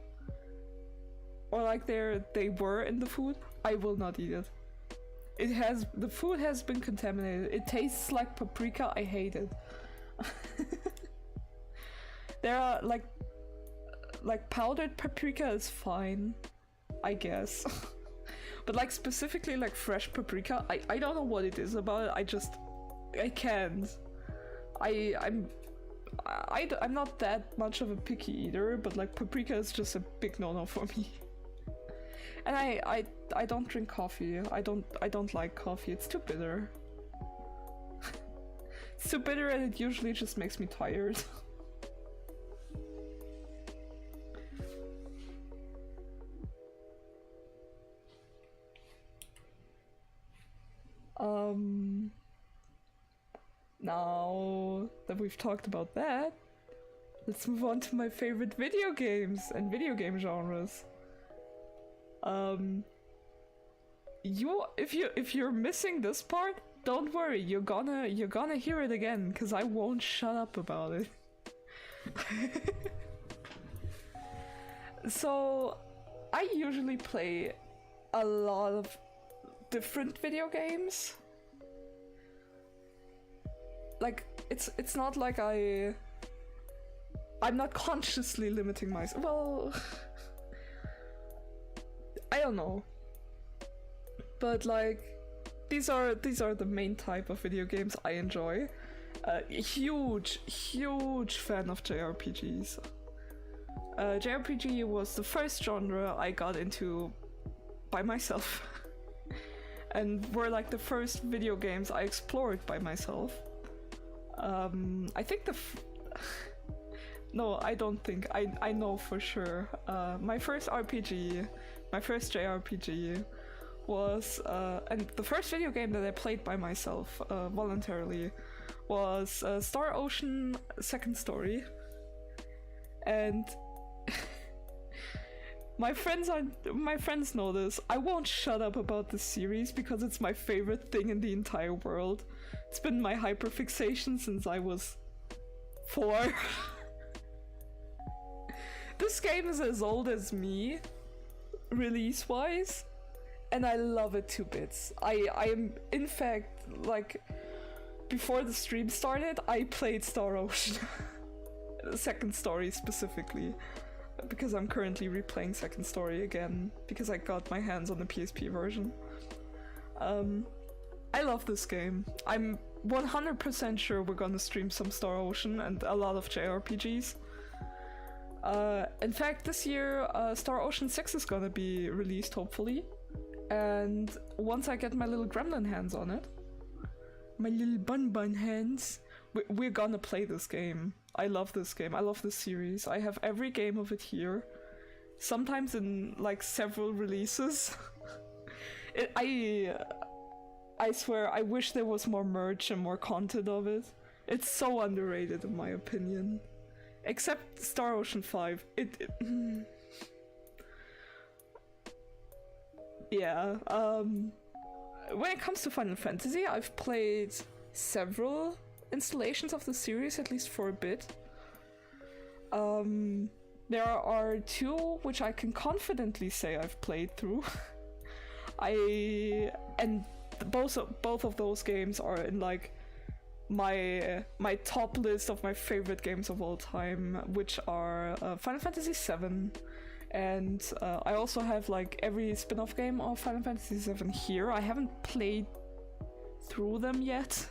or like they were in the food, I will not eat it. The food has been contaminated. It tastes like paprika. I hate it. There are like powdered paprika is fine, I guess. But like specifically like fresh paprika, I don't know what it is about it. I can't. I'm not that much of a picky eater, but like paprika is just a big no-no for me. And I don't drink coffee. I don't like coffee. It's too bitter. It's too bitter and it usually just makes me tired. Now that we've talked about that, let's move on to my favorite video games and video game genres. If you're missing this part, don't worry, you're gonna hear it again, because I won't shut up about it. So I usually play a lot of different video games. Like it's not like I'm not consciously limiting myself. Well, I don't know. But like these are the main type of video games I enjoy. Huge fan of JRPGs. JRPG was the first genre I got into by myself. And were like the first video games I explored by myself. I think no, I don't think. I know for sure. My first RPG, my first JRPG was, and the first video game that I played by myself voluntarily was Star Ocean Second Story. And my friends know this. I won't shut up about this series because it's my favorite thing in the entire world. It's been my hyperfixation since I was 4. This game is as old as me, release-wise, and I love it to bits. I am, in fact, like, before the stream started, I played Star Ocean. Second Story specifically. Because I'm currently replaying Second Story again, because I got my hands on the PSP version. I love this game. I'm 100% sure we're gonna stream some Star Ocean and a lot of JRPGs. In fact, this year, Star Ocean 6 is gonna be released, hopefully. And once I get my little gremlin hands on it, my little bun hands, we're gonna play this game. I love this game. I love this series. I have every game of it here. Sometimes in like several releases. I swear, I wish there was more merch and more content of it. It's so underrated in my opinion. Except Star Ocean 5. Yeah, when it comes to Final Fantasy, I've played several installations of the series, at least for a bit. There are two which I can confidently say I've played through. And both of those games are in like my top list of my favorite games of all time, which are Final Fantasy VII, and I also have like every spin-off game of Final Fantasy VII here. I haven't played through them yet.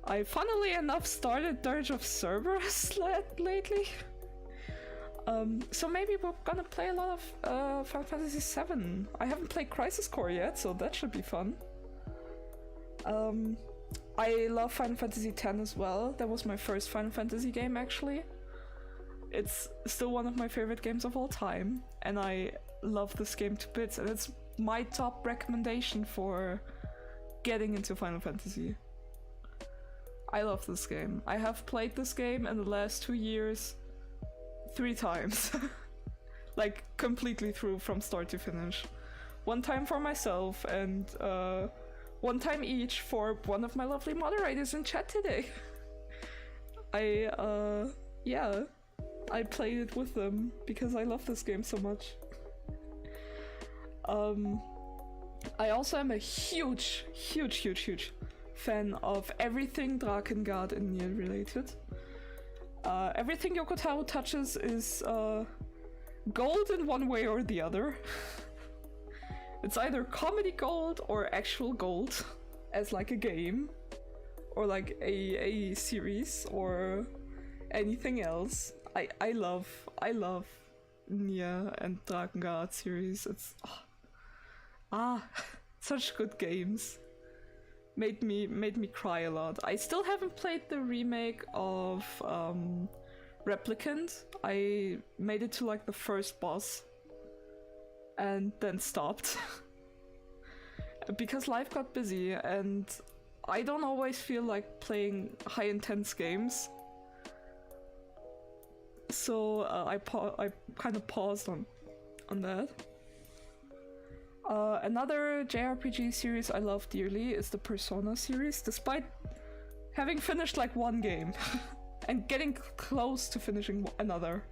I funnily enough started Dirge of Cerberus lately. So maybe we're gonna play a lot of Final Fantasy VII. I haven't played Crisis Core yet, so that should be fun. I love Final Fantasy X as well. That was my first Final Fantasy game, actually. It's still one of my favorite games of all time, and I love this game to bits, and it's my top recommendation for getting into Final Fantasy. I love this game. I have played this game in the last 2 years 3 times. Like, completely through from start to finish. One time for myself, and one time each for one of my lovely moderators in chat today. Yeah, I played it with them because I love this game so much. I also am a huge fan of everything Drakengard and Nier related. Everything Yoko Taro touches is gold in one way or the other. It's either comedy gold or actual gold, as like a game, or like a series, or anything else. I love Nier and Drakengard series. It's such good games. Made me cry a lot. I still haven't played the remake of Replicant. I made it to like the first boss and then stopped because life got busy and I don't always feel like playing high intense games. So I kind of paused on that. Another JRPG series I love dearly is the Persona series, despite having finished like one game and getting close to finishing another.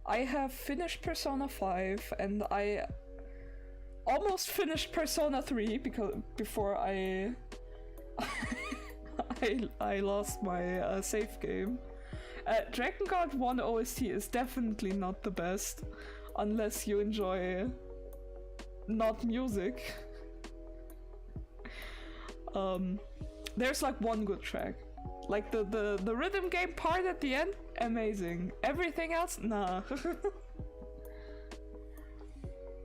I have finished Persona 5 and I almost finished Persona 3 before I lost my save game. Drakengard 1 OST is definitely not the best unless you enjoy not music. There's like one good track, like the rhythm game part at the end, amazing. Everything else, nah.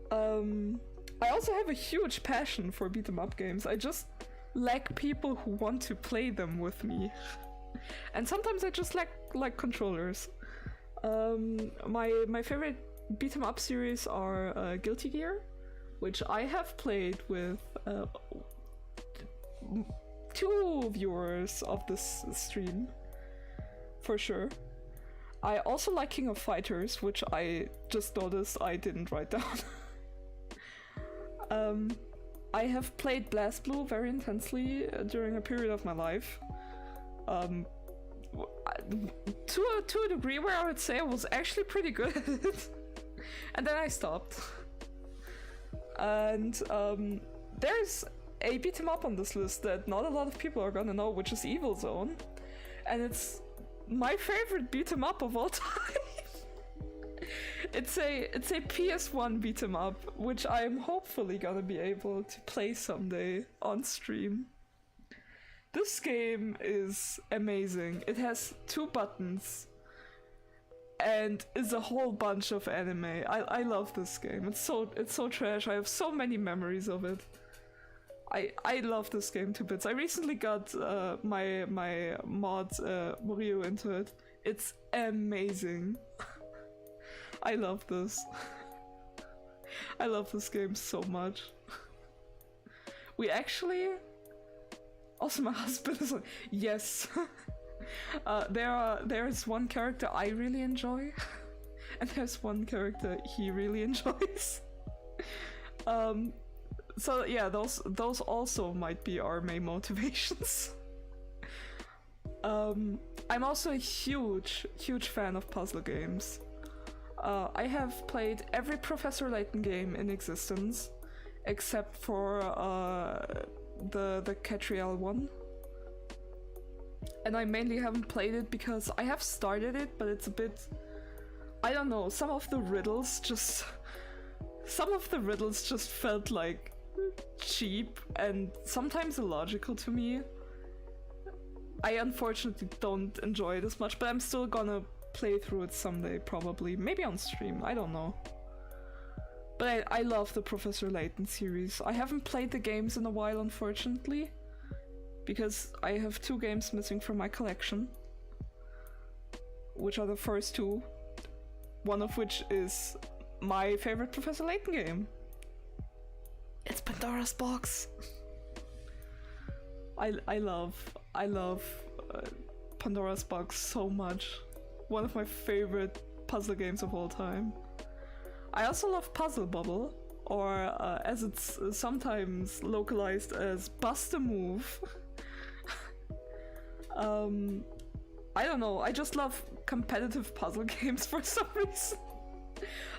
I also have a huge passion for beat 'em up games. I just lack people who want to play them with me. And sometimes I just lack controllers. My favorite beat 'em up series are Guilty Gear, which I have played with 2 viewers of this stream, for sure. I also like King of Fighters, which I just noticed I didn't write down. I have played BlazBlue very intensely during a period of my life. To a degree where I would say I was actually pretty good at it. And then I stopped. And there's a beat 'em up on this list that not a lot of people are gonna know, which is Evil Zone. And it's my favorite beat 'em up of all time. It's a PS1 beat 'em up, which I'm hopefully gonna be able to play someday on stream. This game is amazing. It has 2 buttons and is a whole bunch of anime. I love this game. It's so trash. I have so many memories of it. I love this game to bits. I recently got my mod Murio into it. It's amazing. I love this. I love this game so much. We actually... Also my husband is like, yes. There's one character I really enjoy, and there's one character he really enjoys. So yeah, those also might be our main motivations. I'm also a huge fan of puzzle games. I have played every Professor Layton game in existence, except for the Catriel one. And I mainly haven't played it because I have started it, but it's a bit... I don't know, some of the riddles just felt like cheap and sometimes illogical to me. I unfortunately don't enjoy it as much, but I'm still gonna play through it someday, probably. Maybe on stream, I don't know. But I love the Professor Layton series. I haven't played the games in a while, unfortunately, because I have 2 games missing from my collection, which are the first 2, one of which is my favorite Professor Layton game. It's Pandora's Box. I love Pandora's Box so much. One of my favorite puzzle games of all time. I also love Puzzle Bubble, or as it's sometimes localized as Bust a Move. I don't know, I just love competitive puzzle games for some reason.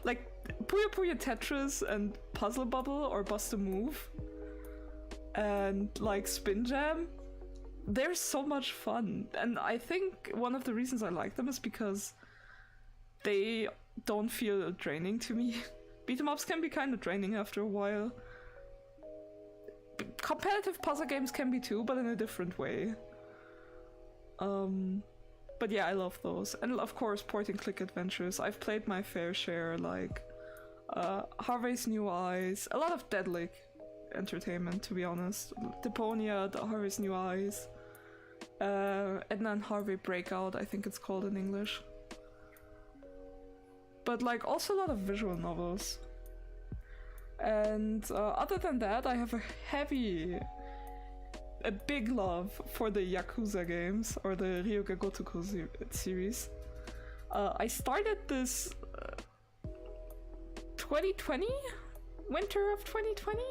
Like Puyo Puyo Tetris and Puzzle Bubble or Bust a Move and like Spin Jam, they're so much fun. And I think one of the reasons I like them is because they don't feel draining to me. Beat 'em ups can be kind of draining after a while. Competitive puzzle games can be too, but in a different way. But yeah, I love those. And of course, point and click adventures. I've played my fair share, like Harvey's New Eyes, a lot of Deadlick entertainment, to be honest. Deponia, Harvey's New Eyes, Edna and Harvey Breakout, I think it's called in English. But like also a lot of visual novels. And other than that, I have a big love for the Yakuza games, or the Ryuga Gotoku series. I started this 2020? Winter of 2020?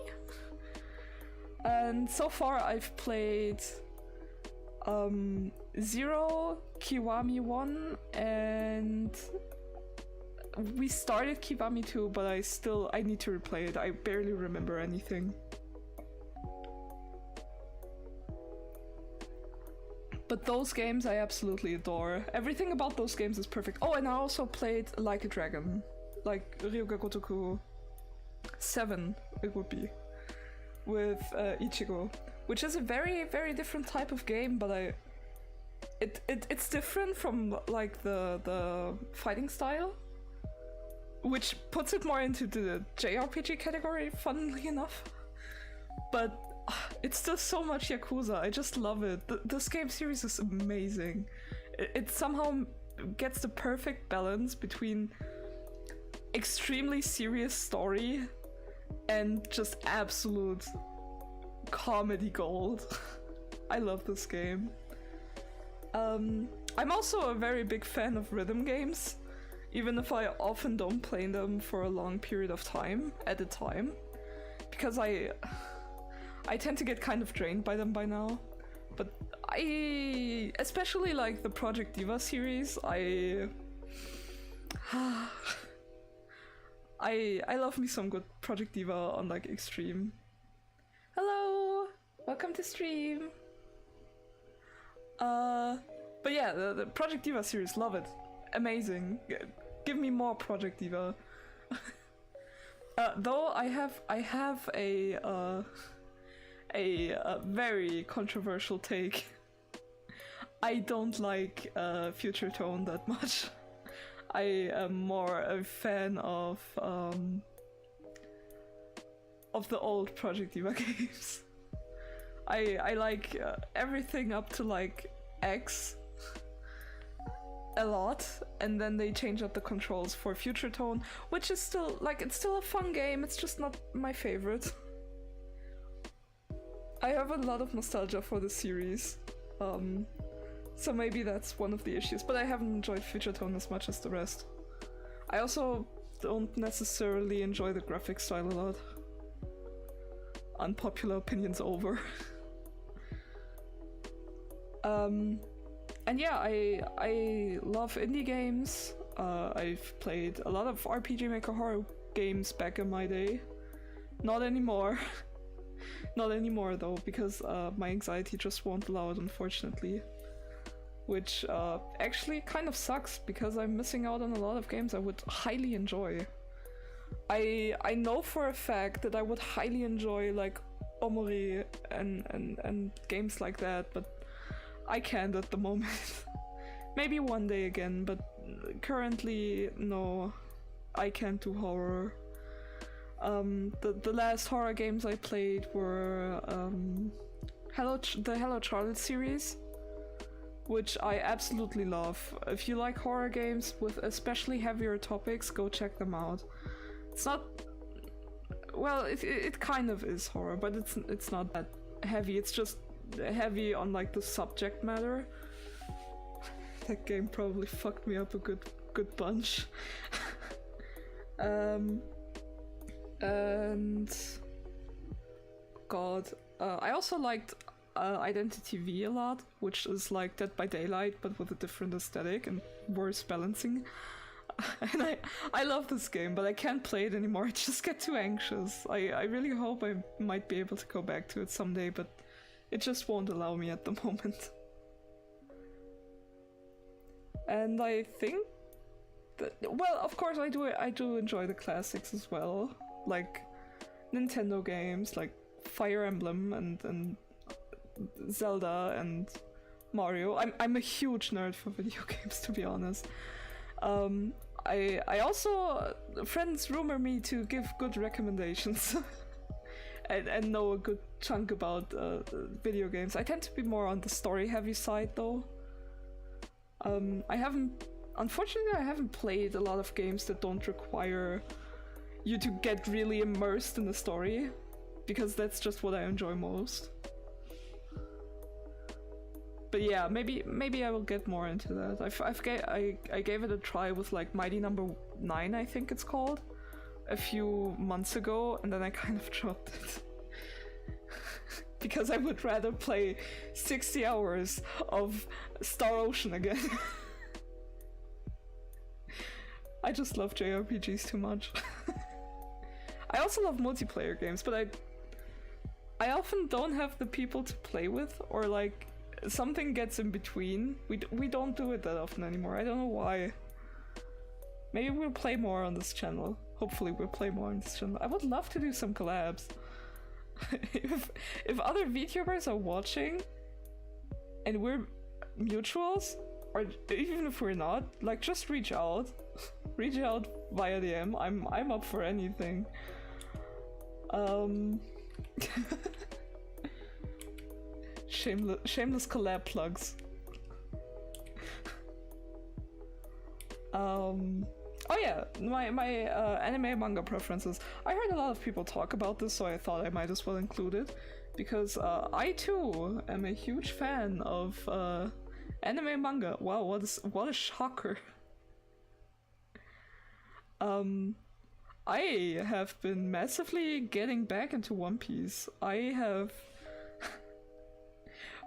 And so far I've played 0, Kiwami 1, and we started Kiwami 2, but I need to replay it. I barely remember anything. But those games I absolutely adore. Everything about those games is perfect. Oh, and I also played Like a Dragon. Like Ryuga Gotoku 7, it would be. With Ichigo. Which is a very, very different type of game, but it's different from like the fighting style. Which puts it more into the JRPG category, funnily enough. But it's still so much Yakuza, I just love it. This game series is amazing. It somehow gets the perfect balance between extremely serious story and just absolute comedy gold. I love this game. I'm also a very big fan of rhythm games, even if I often don't play them for a long period of time at a time, because I tend to get kind of drained by them by now. But I especially like the Project Diva series. I love me some good Project Diva on like Extreme. Hello! Welcome to stream! But yeah, the Project Diva series, love it. Amazing. Give me more Project Diva. Though I have a very controversial take. I don't like Future Tone that much. I am more a fan of the old Project Diva games. I like everything up to like X a lot, and then they change up the controls for Future Tone, which is still like, it's still a fun game, it's just not my favorite. I have a lot of nostalgia for the series, so maybe that's one of the issues, but I haven't enjoyed Future Tone as much as the rest. I also don't necessarily enjoy the graphic style a lot. Unpopular opinions over. And yeah, I love indie games. I've played a lot of RPG Maker horror games back in my day. Not anymore. Not anymore though, because my anxiety just won't allow it, unfortunately. Which actually kind of sucks, because I'm missing out on a lot of games I would highly enjoy. I know for a fact that I would highly enjoy like Omori and games like that, but I can't at the moment. Maybe one day again, but currently no, I can't do horror. The last horror games I played were the Hello Charlotte series, which I absolutely love. If you like horror games with especially heavier topics, go check them out. It's not, well, it kind of is horror, but it's not that heavy. It's just heavy on like the subject matter. That game probably fucked me up a good bunch. And God, I also liked Identity V a lot, which is like Dead by Daylight but with a different aesthetic and worse balancing. And I love this game, but I can't play it anymore. I just get too anxious. I really hope I might be able to go back to it someday, but it just won't allow me at the moment. And I think that, well, of course I do enjoy the classics as well, like Nintendo games like Fire Emblem and Zelda and Mario. I'm a huge nerd for video games, to be honest. I also, friends rumor me to give good recommendations and know a good chunk about video games. I tend to be more on the story heavy side though. Unfortunately I haven't played a lot of games that don't require you to get really immersed in the story, because that's just what I enjoy most. But yeah, maybe I will get more into that. I gave it a try with like Mighty Number 9, I think it's called, a few months ago, and then I kind of dropped it. Because I would rather play 60 hours of Star Ocean again. I just love JRPGs too much. I also love multiplayer games, but I often don't have the people to play with, or like something gets in between. We don't do it that often anymore. I don't know why. Maybe we'll play more on this channel. Hopefully we'll play more on this channel. I would love to do some collabs. If other VTubers are watching and we're mutuals, or even if we're not, like, just reach out. Reach out via DM. I'm up for anything. Shameless collab plugs. Oh yeah, my anime manga preferences. I heard a lot of people talk about this, so I thought I might as well include it, because I too am a huge fan of anime manga. Wow, what a shocker. I have been massively getting back into One Piece. I have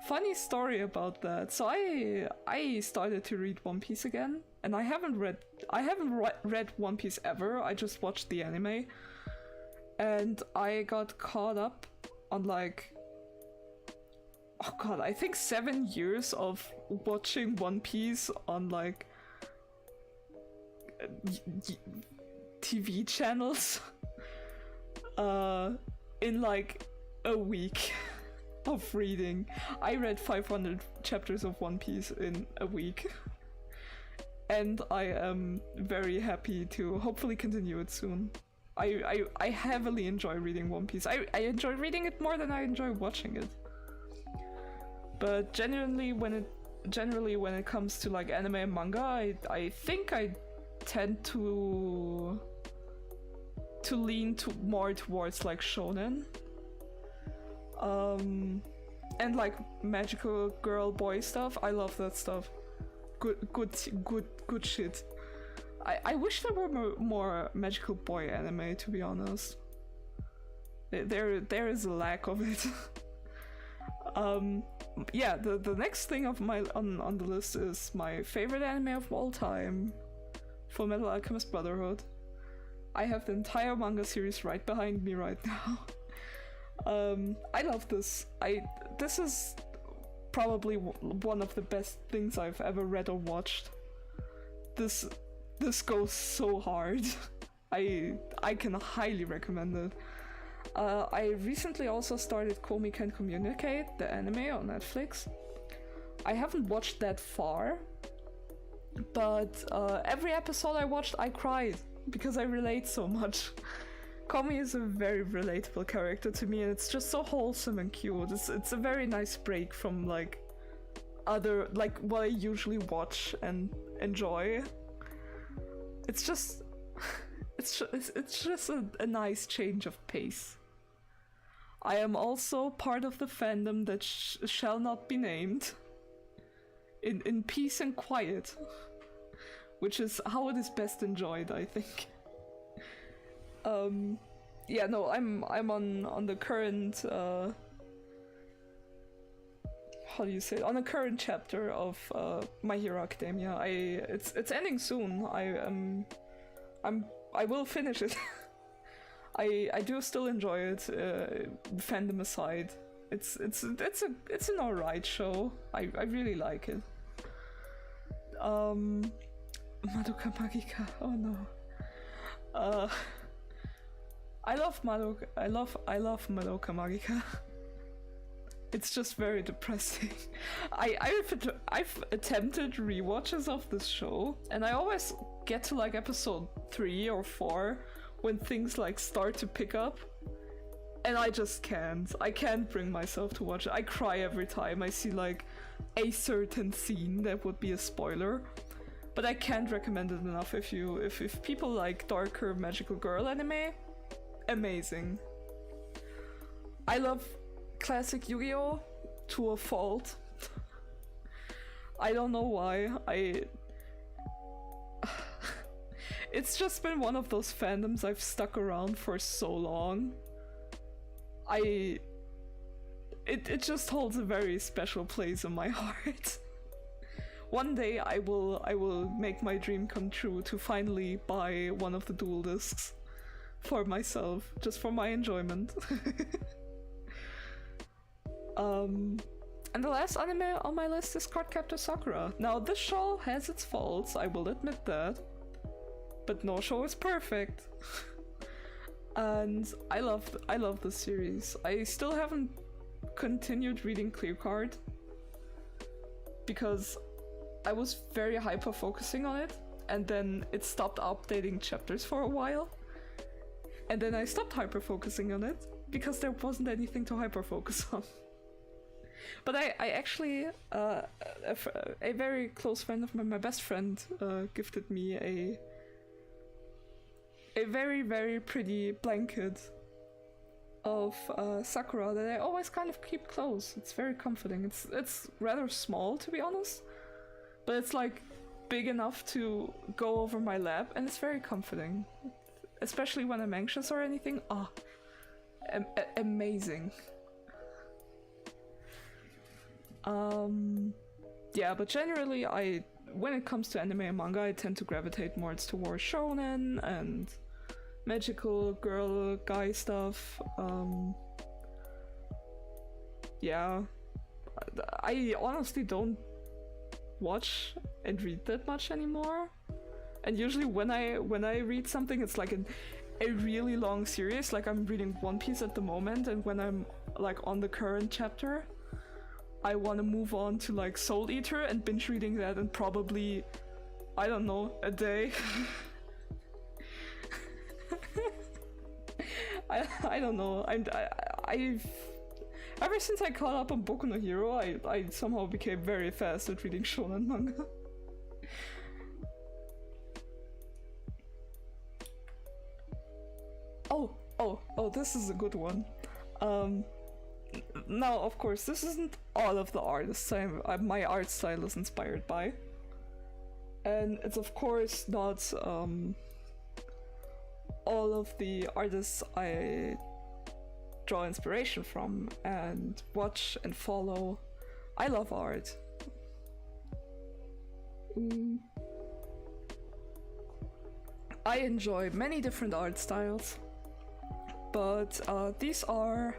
funny story about that. So I started to read One Piece again, and I haven't read One Piece ever. I just watched the anime, and I got caught up on like, oh god, I think 7 years of watching One Piece on like TV channels in like a week of reading. I read 500 chapters of One Piece in a week. And I am very happy to hopefully continue it soon. I heavily enjoy reading One Piece. I enjoy reading it more than I enjoy watching it. But generally when it comes to like anime and manga, I think I tend to lean more towards like shonen. And like magical girl boy stuff. I love that stuff. Good shit. I wish there were more magical boy anime, to be honest. There is a lack of it. Yeah, the next thing of my on the list is my favorite anime of all time, Fullmetal Alchemist Brotherhood. I have the entire manga series right behind me right now. I love this. This is probably one of the best things I've ever read or watched. This goes so hard. I can highly recommend it. I recently also started Komi Can Communicate, the anime on Netflix. I haven't watched that far, but every episode I watched I cried because I relate so much. Komi is a very relatable character to me, and it's just so wholesome and cute. It's a very nice break from like other, like what I usually watch and enjoy. It's just a nice change of pace. I am also part of the fandom that shall not be named, in peace and quiet, which is how it is best enjoyed, I think. Yeah, no, I'm on the current how do you say it? On the current chapter of My Hero Academia. It's ending soon. I will finish it. I do still enjoy it, fandom aside. It's an alright show. I really like it. Madoka Magica. Oh no. I love Madoka Magica. It's just very depressing. I've attempted rewatches of this show, and I always get to like episode 3 or 4 when things like start to pick up, and I just can't. I can't bring myself to watch it. I cry every time I see like a certain scene that would be a spoiler. But I can't recommend it enough if people like darker magical girl anime. Amazing. I love classic Yu-Gi-Oh! To a fault. I don't know why. It's just been one of those fandoms I've stuck around for so long. It just holds a very special place in my heart. One day I will make my dream come true to finally buy one of the dual discs for myself, just for my enjoyment. And the last anime on my list is Cardcaptor Sakura. Now this show has its faults, I will admit that, but no show is perfect. And I love this series. I still haven't continued reading Clear Card because I was very hyper focusing on it, and then it stopped updating chapters for a while. And then I stopped hyper focusing on it because there wasn't anything to hyper focus on. But I actually, a very close friend of mine, my best friend, gifted me a very, very pretty blanket of Sakura that I always kind of keep close. It's very comforting. It's rather small, to be honest, but it's like big enough to go over my lap, and it's very comforting, especially when I'm anxious or anything. Amazing. Yeah, but generally when it comes to anime and manga, I tend to gravitate more towards shonen and magical girl guy stuff. Yeah, I honestly don't watch and read that much anymore. And usually when I read something, it's like a really long series. Like I'm reading One Piece at the moment, and when I'm like on the current chapter, I want to move on to like Soul Eater and binge reading that in probably, I don't know, a day. I don't know. I've ever since I caught up on Boku no Hero, I somehow became very fast at reading shonen manga. Oh, this is a good one. Now, of course, this isn't all of the artists my art style is inspired by. And it's of course not all of the artists I draw inspiration from and watch and follow. I love art. I enjoy many different art styles, but these are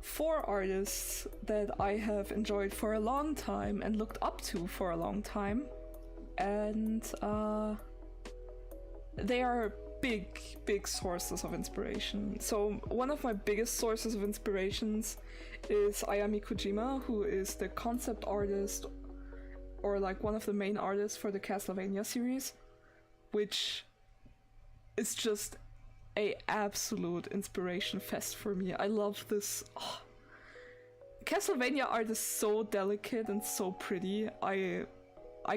4 artists that I have enjoyed for a long time and looked up to for a long time, and they are big sources of inspiration. So one of my biggest sources of inspirations is Ayami Kojima, who is the concept artist, or like one of the main artists for the Castlevania series, which is just a absolute inspiration fest for me. I love this. Oh. Castlevania art is so delicate and so pretty. I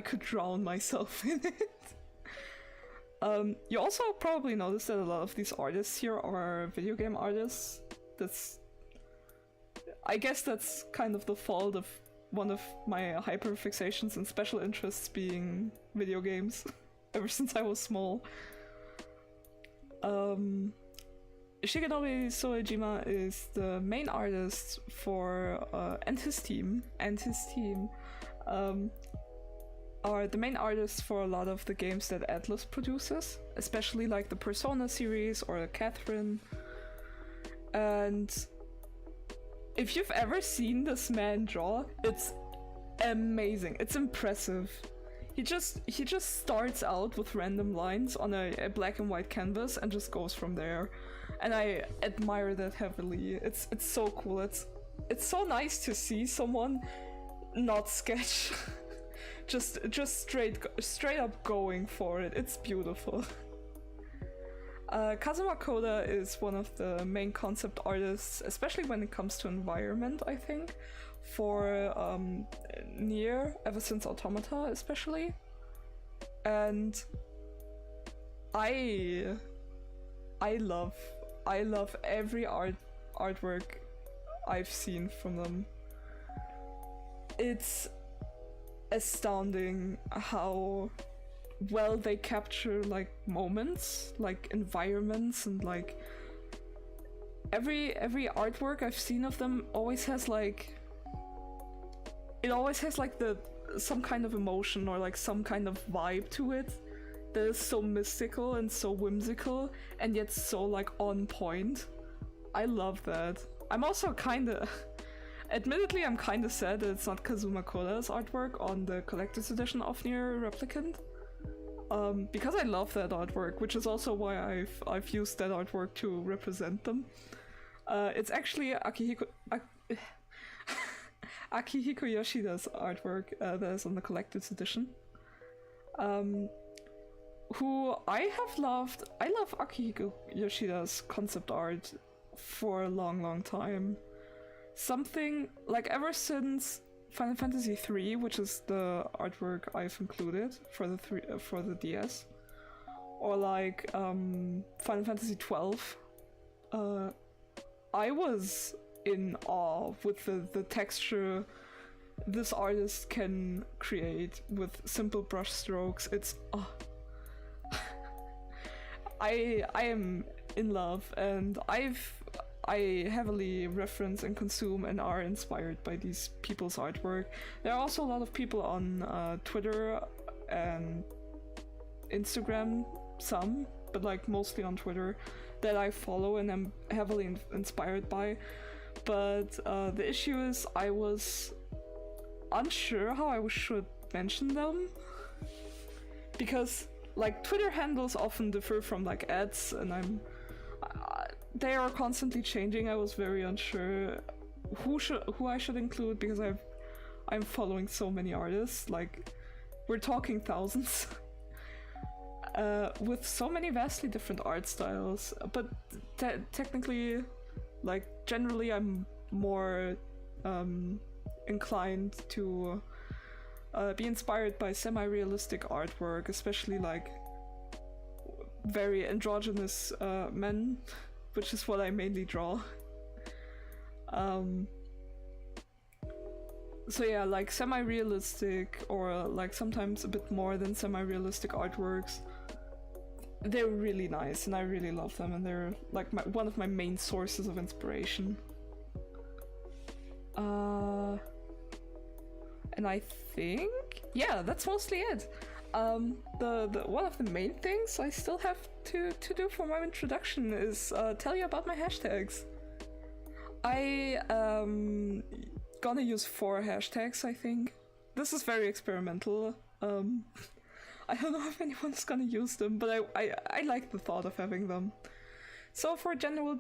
could drown myself in it. You also probably noticed that a lot of these artists here are video game artists. I guess that's kind of the fault of one of my hyperfixations and special interests being video games ever since I was small. Shigenori Soejima is the main artist for and his team are the main artists for a lot of the games that Atlus produces, especially like the Persona series or Catherine. And if you've ever seen this man draw, it's amazing. It's impressive. He just starts out with random lines on a black and white canvas and just goes from there. And I admire that heavily. It's so cool. It's so nice to see someone not sketch. just straight up going for it. It's beautiful. Kazuma Koda is one of the main concept artists, especially when it comes to environment, I think, for Nier, ever since Automata especially. And I love every artwork I've seen from them. It's astounding how well they capture like moments, like environments, and like every artwork I've seen of them always has like some kind of emotion or like some kind of vibe to it that is so mystical and so whimsical and yet so like on point. I love that. I'm also admittedly, I'm kinda sad that it's not Kazuma Koda's artwork on the collector's edition of Nier Replicant. Because I love that artwork, which is also why I've used that artwork to represent them. It's actually Akihiko Yoshida's artwork that is on the collector's edition. Who I have loved. I love Akihiko Yoshida's concept art for a long time. Something like ever since Final Fantasy III, which is the artwork I've included for the DS, or like Final Fantasy XII, I was in awe with the texture this artist can create with simple brush strokes. It's I am in love, and I heavily reference and consume and are inspired by these people's artwork. There are also a lot of people on Twitter and Instagram, some, but like mostly on Twitter, that I follow and am heavily inspired by. But the issue is I was unsure how I should mention them, because like Twitter handles often differ from like ads, and they are constantly changing. I was very unsure who I should include because I'm following so many artists. Like we're talking thousands. With so many vastly different art styles, but technically, like generally, I'm more inclined to be inspired by semi-realistic artwork, especially like very androgynous men, which is what I mainly draw. So yeah, like semi-realistic or like sometimes a bit more than semi-realistic artworks. They're really nice and I really love them, and they're like one of my main sources of inspiration. And I think, yeah, that's mostly it. The one of the main things I still have to do for my introduction is tell you about my hashtags. I gonna use 4 hashtags, I think. This is very experimental. I don't know if anyone's gonna use them, but I like the thought of having them. So for general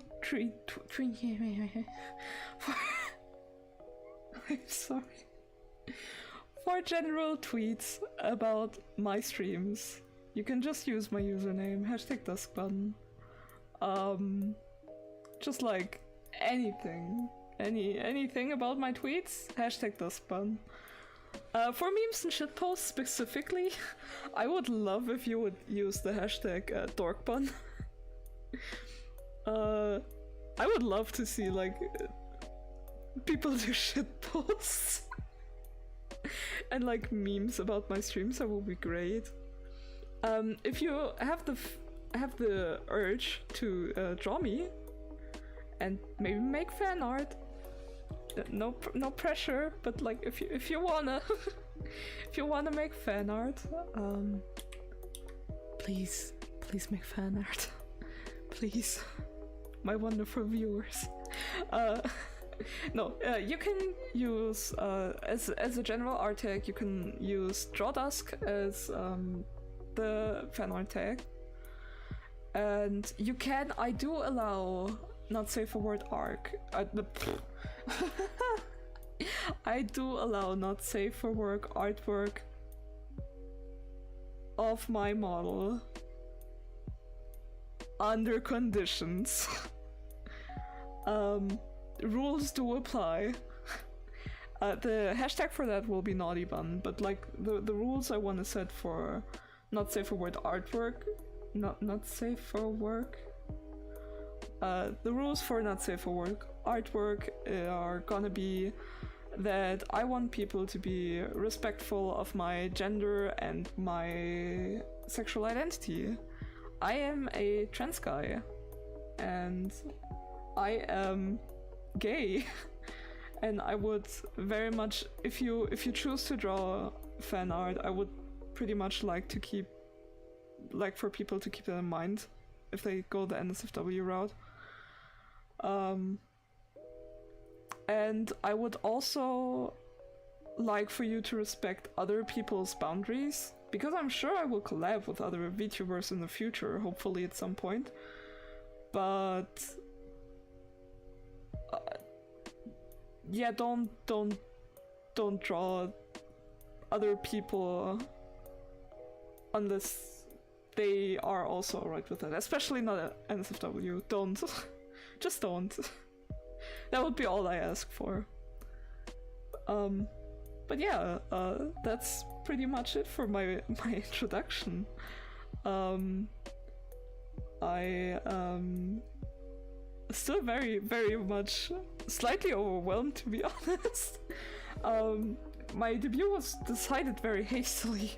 I'm sorry. For general tweets about my streams, you can just use my username, #DuskBun. Just like anything about my tweets, #DuskBun. For memes and shitposts specifically, I would love if you would use the hashtag dorkbun. I would love to see like people do shitposts and like memes about my streams. That would be great. If you have the urge to draw me and maybe make fan art. No pressure, but like if you wanna if you wanna make fan art, please make fan art. Please, my wonderful viewers. No, you can use as a general art tag, you can use DrawDusk as the fan art tag, and I do allow not safe for word arc. I do allow not safe for work artwork of my model under conditions. Rules do apply. The hashtag for that will be naughtybun, but like the rules I want to set for not safe for word artwork, not safe for work. The rules for not safe for work artwork are gonna be that I want people to be respectful of my gender and my sexual identity. I am a trans guy and I am gay and I would very much, if you choose to draw fan art, I would pretty much like for people to keep that in mind if they go the NSFW route. And I would also like for you to respect other people's boundaries, because I'm sure I will collab with other VTubers in the future, hopefully at some point. But yeah, don't draw other people unless they are also alright with it, especially not at NSFW. Don't. Just don't. That would be all I ask for. But yeah, that's pretty much it for my introduction. I still very, very much slightly overwhelmed, to be honest. My debut was decided very hastily.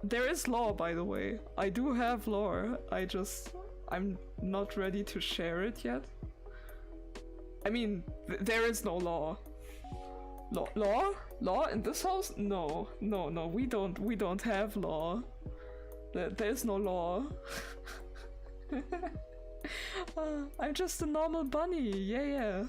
There is lore, by the way. I do have lore. I'm not ready to share it yet. I mean, there is no law. Law in this house? No, we don't have law. There's no law. I'm just a normal bunny. Yeah.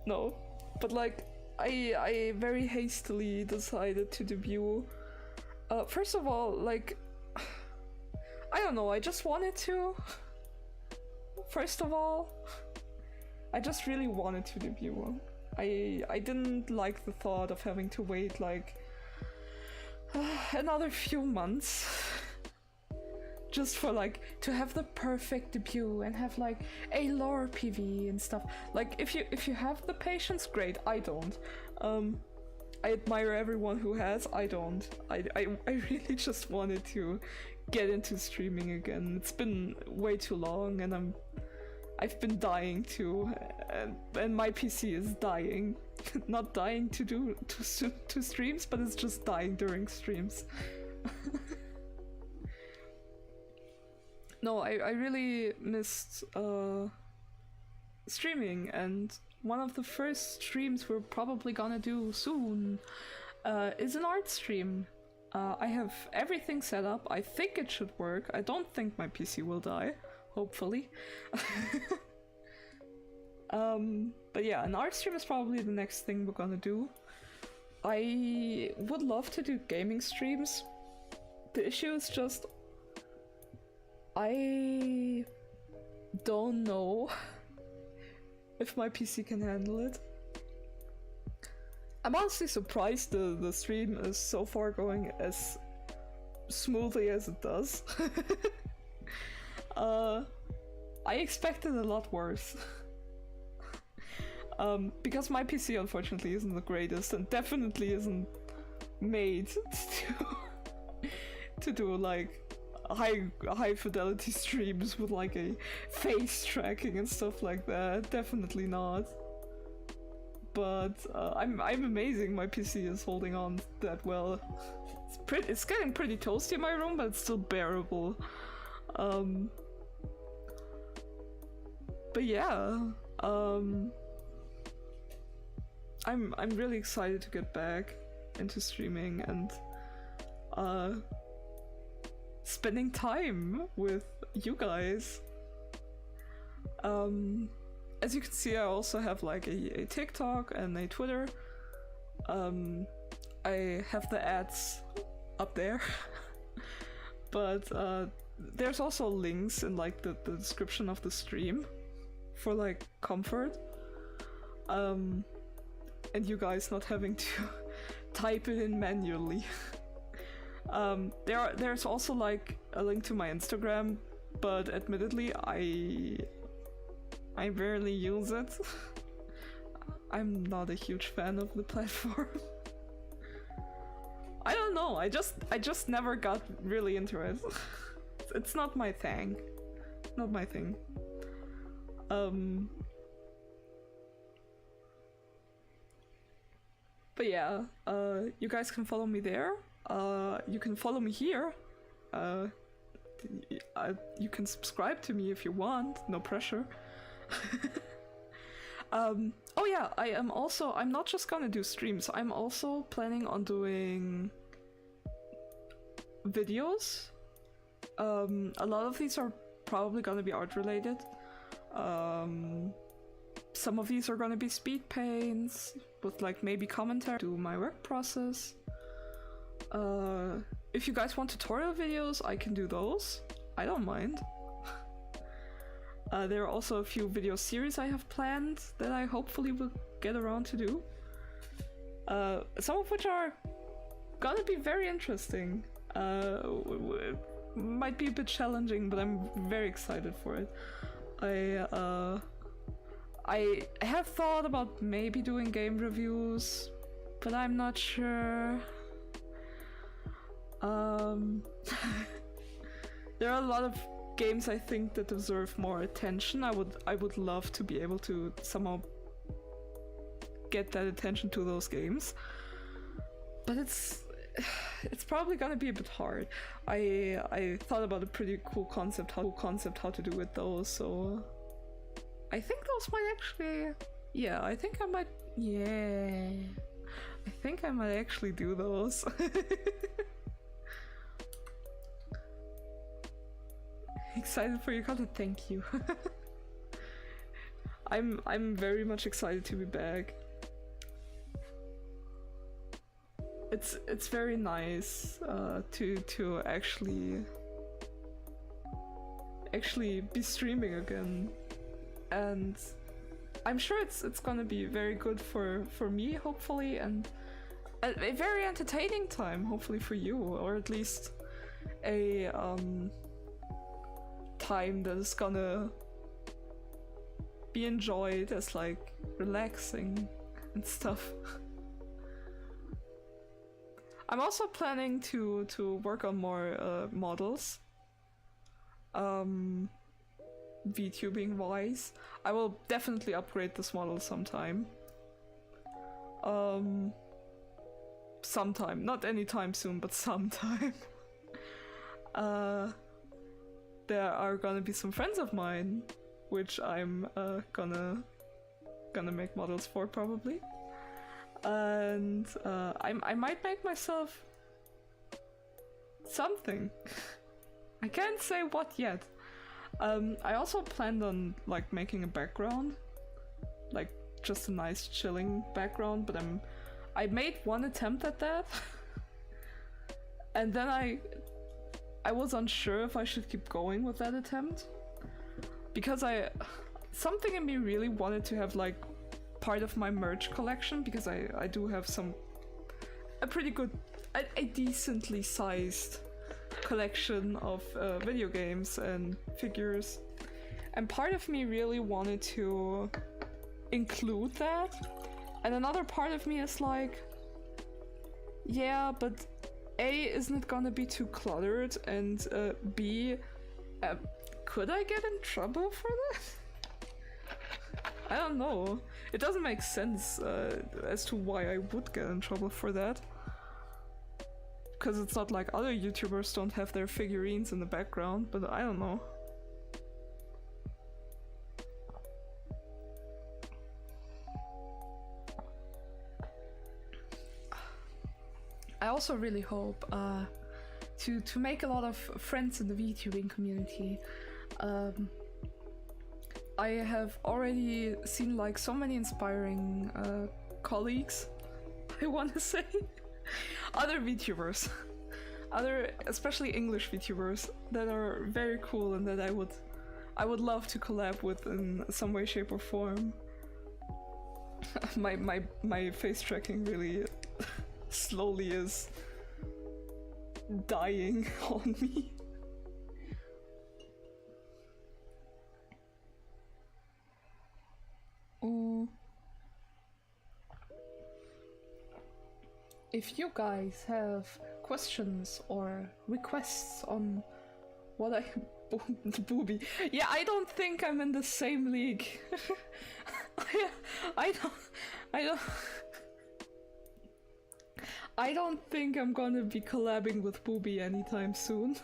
No, but like, I very hastily decided to debut. First of all, like, I don't know, I just wanted to. First of all, I just really wanted to debut. I didn't like the thought of having to wait like another few months just for like to have the perfect debut and have like a lore PV and stuff. Like if you have the patience, great. I don't. I admire everyone who has. I don't. I really just wanted to get into streaming again. It's been way too long, and I've been dying to, and my PC is dying. Not dying to streams, but it's just dying during streams. No, I really missed streaming, and one of the first streams we're probably gonna do soon is an art stream. I have everything set up. I think it should work. I don't think my PC will die, hopefully. But yeah, an art stream is probably the next thing we're gonna do. I would love to do gaming streams. The issue is just I don't know if my PC can handle it. I'm honestly surprised the stream is so far going as smoothly as it does. I expected a lot worse. Because my PC unfortunately isn't the greatest and definitely isn't made to do like high fidelity streams with like a face tracking and stuff like that. Definitely not. But I'm amazing my PC is holding on that well. It's getting pretty toasty in my room, but it's still bearable. But yeah, I'm really excited to get back into streaming and spending time with you guys. As you can see, I also have like a TikTok and a Twitter. I have the ads up there. But there's also links in like the description of the stream for like comfort. And you guys not having to type it in manually. There's also like a link to my Instagram, but admittedly I barely use it. I'm not a huge fan of the platform. I don't know, I just never got really into it. It's not my thing. Not my thing. But yeah, you guys can follow me there. You can follow me here. You can subscribe to me if you want, no pressure. Oh yeah, I'm not just gonna do streams, I'm also planning on doing videos. A lot of these are probably gonna be art related. Some of these are gonna be speed paints with like maybe commentary to my work process. If you guys want tutorial videos, I can do those. I don't mind. There are also a few video series I have planned that I hopefully will get around to do. Some of which are gonna be very interesting. Might be a bit challenging, but I'm very excited for it. I have thought about maybe doing game reviews, but I'm not sure. There are a lot of games I think that deserve more attention. I would love to be able to somehow get that attention to those games, but it's probably gonna be a bit hard. I thought about a pretty cool concept how to do it though, so I think those might actually, yeah, I think I might actually do those. Excited for your content, thank you. I'm very much excited to be back. it's very nice to actually be streaming again, and I'm sure it's gonna be very good for me, hopefully, and a very entertaining time, hopefully, for you, or at least a time that is gonna be enjoyed as like relaxing and stuff. I'm also planning to work on more models. VTubing wise, I will definitely upgrade this model sometime. Sometime, not anytime soon, but sometime. There are gonna be some friends of mine, which I'm gonna make models for probably, and I might make myself something. I can't say what yet. I also planned on like making a background, like just a nice chilling background, but I made one attempt at that, and then I was unsure if I should keep going with that attempt, because something in me really wanted to have like part of my merch collection, because I do have a decently sized collection of video games and figures, and part of me really wanted to include that, and another part of me is like, yeah, but A, isn't it gonna be too cluttered, and B, could I get in trouble for that? I don't know. It doesn't make sense as to why I would get in trouble for that. Because it's not like other YouTubers don't have their figurines in the background, but I don't know. I also really hope to make a lot of friends in the VTubing community. I have already seen like so many inspiring colleagues, I want to say. Other VTubers, especially English VTubers, that are very cool and that I would love to collab with in some way, shape, or form. my face tracking really slowly is dying on me. If you guys have questions or requests on what I booby, yeah, I don't think I'm in the same league. I don't think I'm gonna be collabing with Booby anytime soon.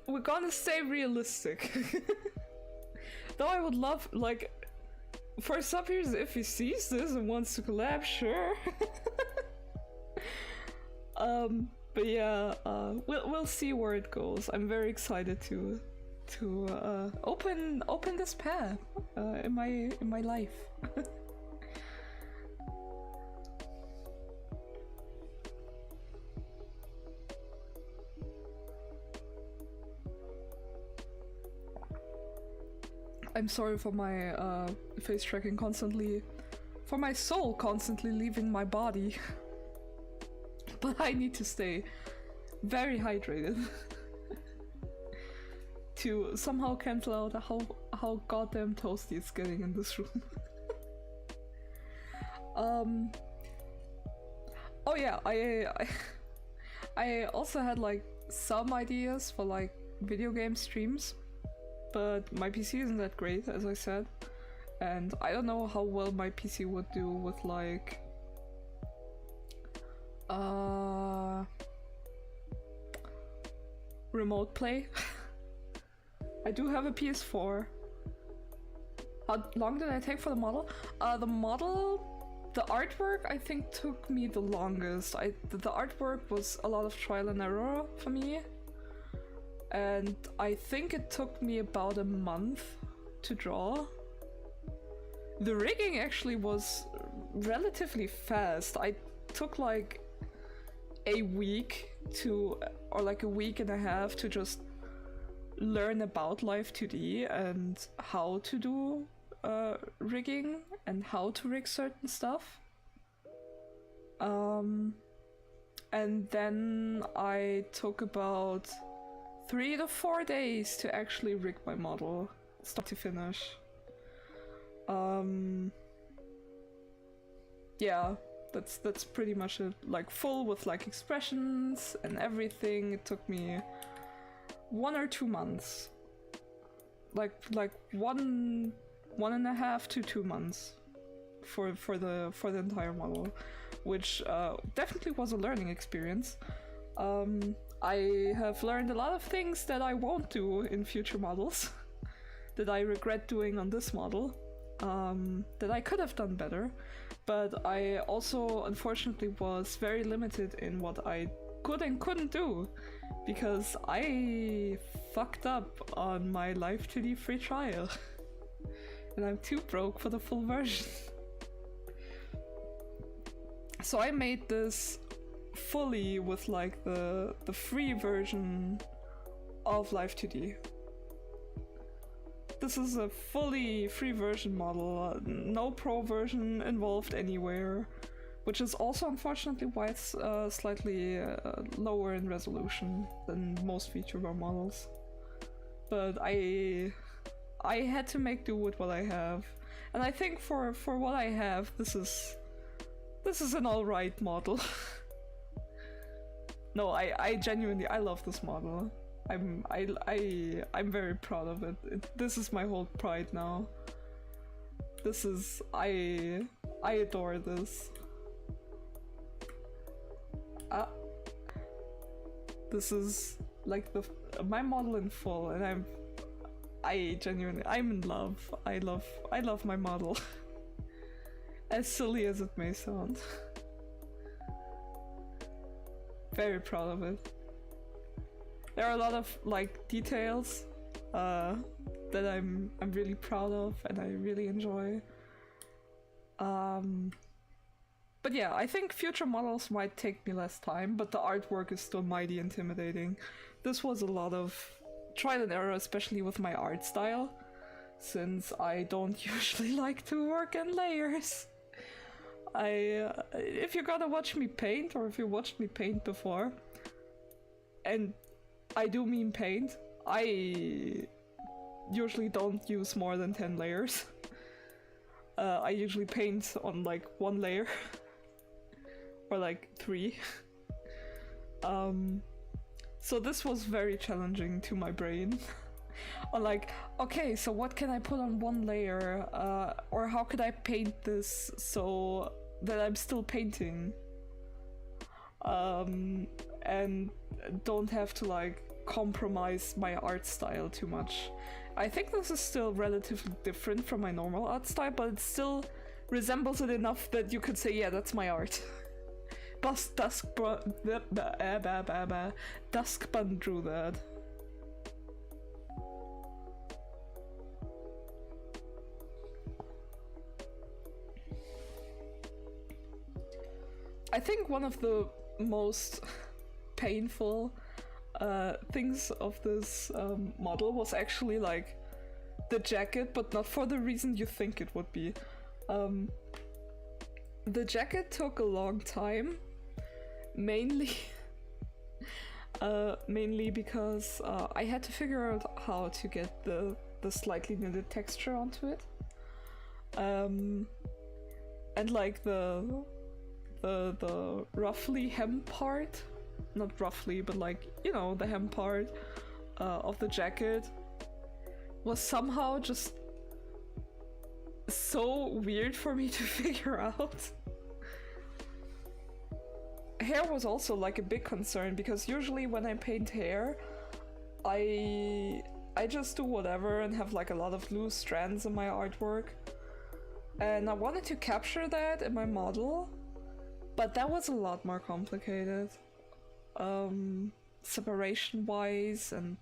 We're gonna stay realistic. Though I would love, like, for Subhere's, if he sees this and wants to collab, sure. But yeah, we'll see where it goes. I'm very excited to open this path in my life. I'm sorry for my face tracking constantly, for my soul constantly leaving my body. But I need to stay very hydrated to somehow cancel out how goddamn toasty it's getting in this room. Oh yeah, I also had like some ideas for like video game streams, but my PC isn't that great, as I said, and I don't know how well my PC would do with like remote play. I do have a PS4. How long did I take for the model? The artwork I think took me the longest. The artwork was a lot of trial and error for me, and I think it took me about a month to draw. The rigging actually was relatively fast. I took like a week to, or like a week and a half to just learn about Live 2D and how to do rigging and how to rig certain stuff. And then I took about 3 to 4 days to actually rig my model, start to finish. Yeah, that's pretty much it. Like full with like expressions and everything. It took me 1 or 2 months. Like 1.5 to 2 months for the entire model, which definitely was a learning experience. I have learned a lot of things that I won't do in future models, that I regret doing on this model, that I could have done better, but I also unfortunately was very limited in what I could and couldn't do, because I fucked up on my Live 2D free trial, and I'm too broke for the full version. So I made this fully with like the free version of Live 2D. This is a fully free version model, no pro version involved anywhere, which is also unfortunately why it's slightly lower in resolution than most Vtuber models. But I had to make do with what I have, and I think for what I have, this is an alright model. No, I genuinely, I love this model. I'm very proud of it. This is my whole pride now. This is, I adore this. This is like my model in full, and I'm in love. I love my model. As silly as it may sound. Very proud of it. There are a lot of like details that I'm really proud of and I really enjoy. But yeah, I think future models might take me less time, but the artwork is still mighty intimidating. This was a lot of trial and error, especially with my art style, since I don't usually like to work in layers. If you're gonna watch me paint, or if you watched me paint before, and I do mean paint, I usually don't use more than 10 layers. I usually paint on like 1 layer, or like 3. So this was very challenging to my brain. Or like, okay, so what can I put on 1 layer, or how could I paint this so that I'm still painting, and don't have to like compromise my art style too much. I think this is still relatively different from my normal art style, but it still resembles it enough that you could say, yeah, that's my art. DuskBun drew that. I think one of the most painful things of this model was actually like the jacket, but not for the reason you think it would be. The jacket took a long time, mainly because I had to figure out how to get the slightly knitted texture onto it, and like the roughly hem part, not roughly, but like, you know, the hem part of the jacket was somehow just so weird for me to figure out. Hair was also like a big concern, because usually when I paint hair, I just do whatever and have like a lot of loose strands in my artwork, and I wanted to capture that in my model, but that was a lot more complicated, separation wise, and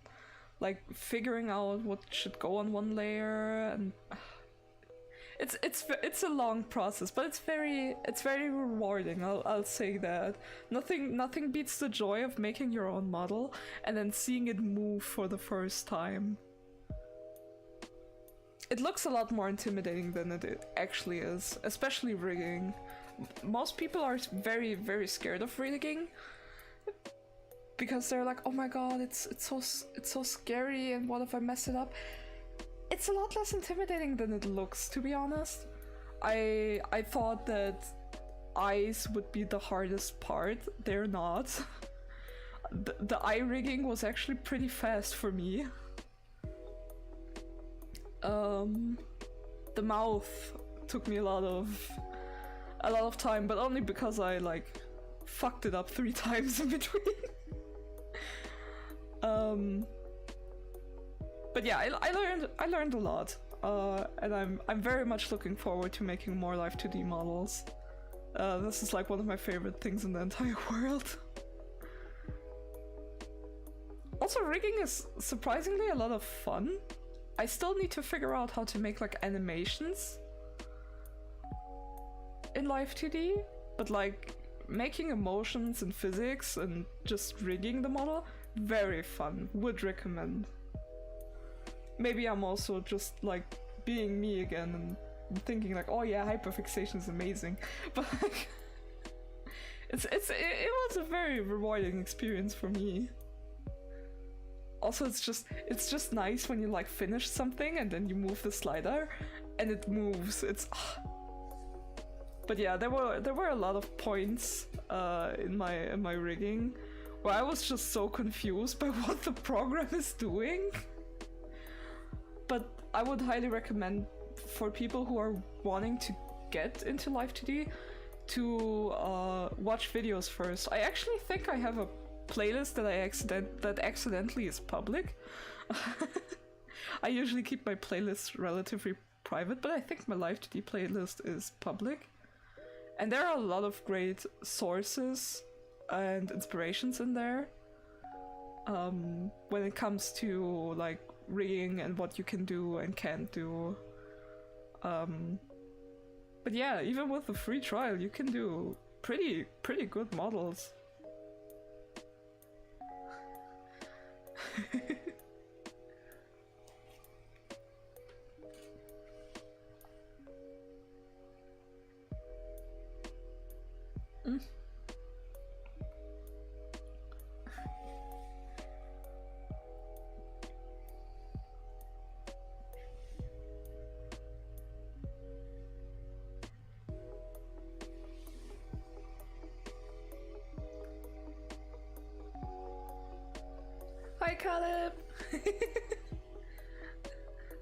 like figuring out what should go on 1 layer, and It's a long process, but it's very rewarding. I'll say that. Nothing beats the joy of making your own model and then seeing it move for the first time. It looks a lot more intimidating than it actually is, especially rigging. Most people are very scared of rigging because they're like, oh my god, it's so scary, and what if I mess it up? It's a lot less intimidating than it looks, to be honest. I thought that eyes would be the hardest part. They're not. The eye rigging was actually pretty fast for me. The mouth took me a lot of time, but only because I like fucked it up 3 times in between. But yeah, I learned a lot, and I'm very much looking forward to making more Live 2D models. This is like one of my favorite things in the entire world. Also, rigging is surprisingly a lot of fun. I still need to figure out how to make like animations in Live 2D, but like making emotions and physics and just rigging the model, very fun. Would recommend. Maybe I'm also just like being me again and thinking like, oh yeah, hyperfixation is amazing, but like, it was a very rewarding experience for me. Also, it's just nice when you like finish something and then you move the slider and it moves. But yeah, there were a lot of points in my rigging where I was just so confused by what the program is doing. But I would highly recommend for people who are wanting to get into Live 2D to watch videos first. I actually think I have a playlist that accidentally is public. I usually keep my playlists relatively private, but I think my Live 2D playlist is public. And there are a lot of great sources and inspirations in there when it comes to like rigging and what you can do and can't do. But yeah, even with the free trial, you can do pretty good models. Hi, Caleb!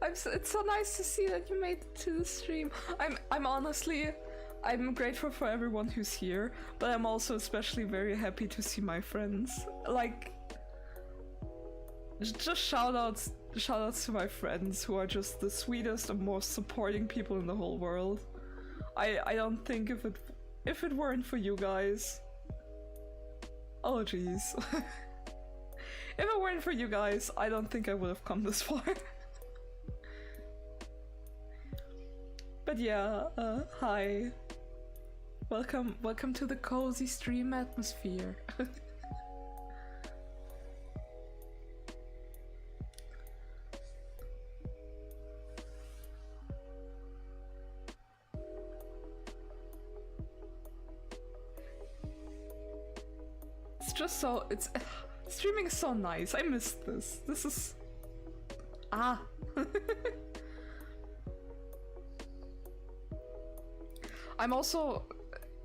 It's so nice to see that you made it to the stream. I'm honestly, I'm grateful for everyone who's here, but I'm also especially very happy to see my friends. Like, just shoutouts to my friends who are just the sweetest and most supporting people in the whole world. I don't think if it weren't for you guys, oh jeez. If it weren't for you guys, I don't think I would have come this far. But yeah, hi. Welcome to the cozy stream atmosphere. It's just so, streaming is so nice. I missed this. This is... I'm also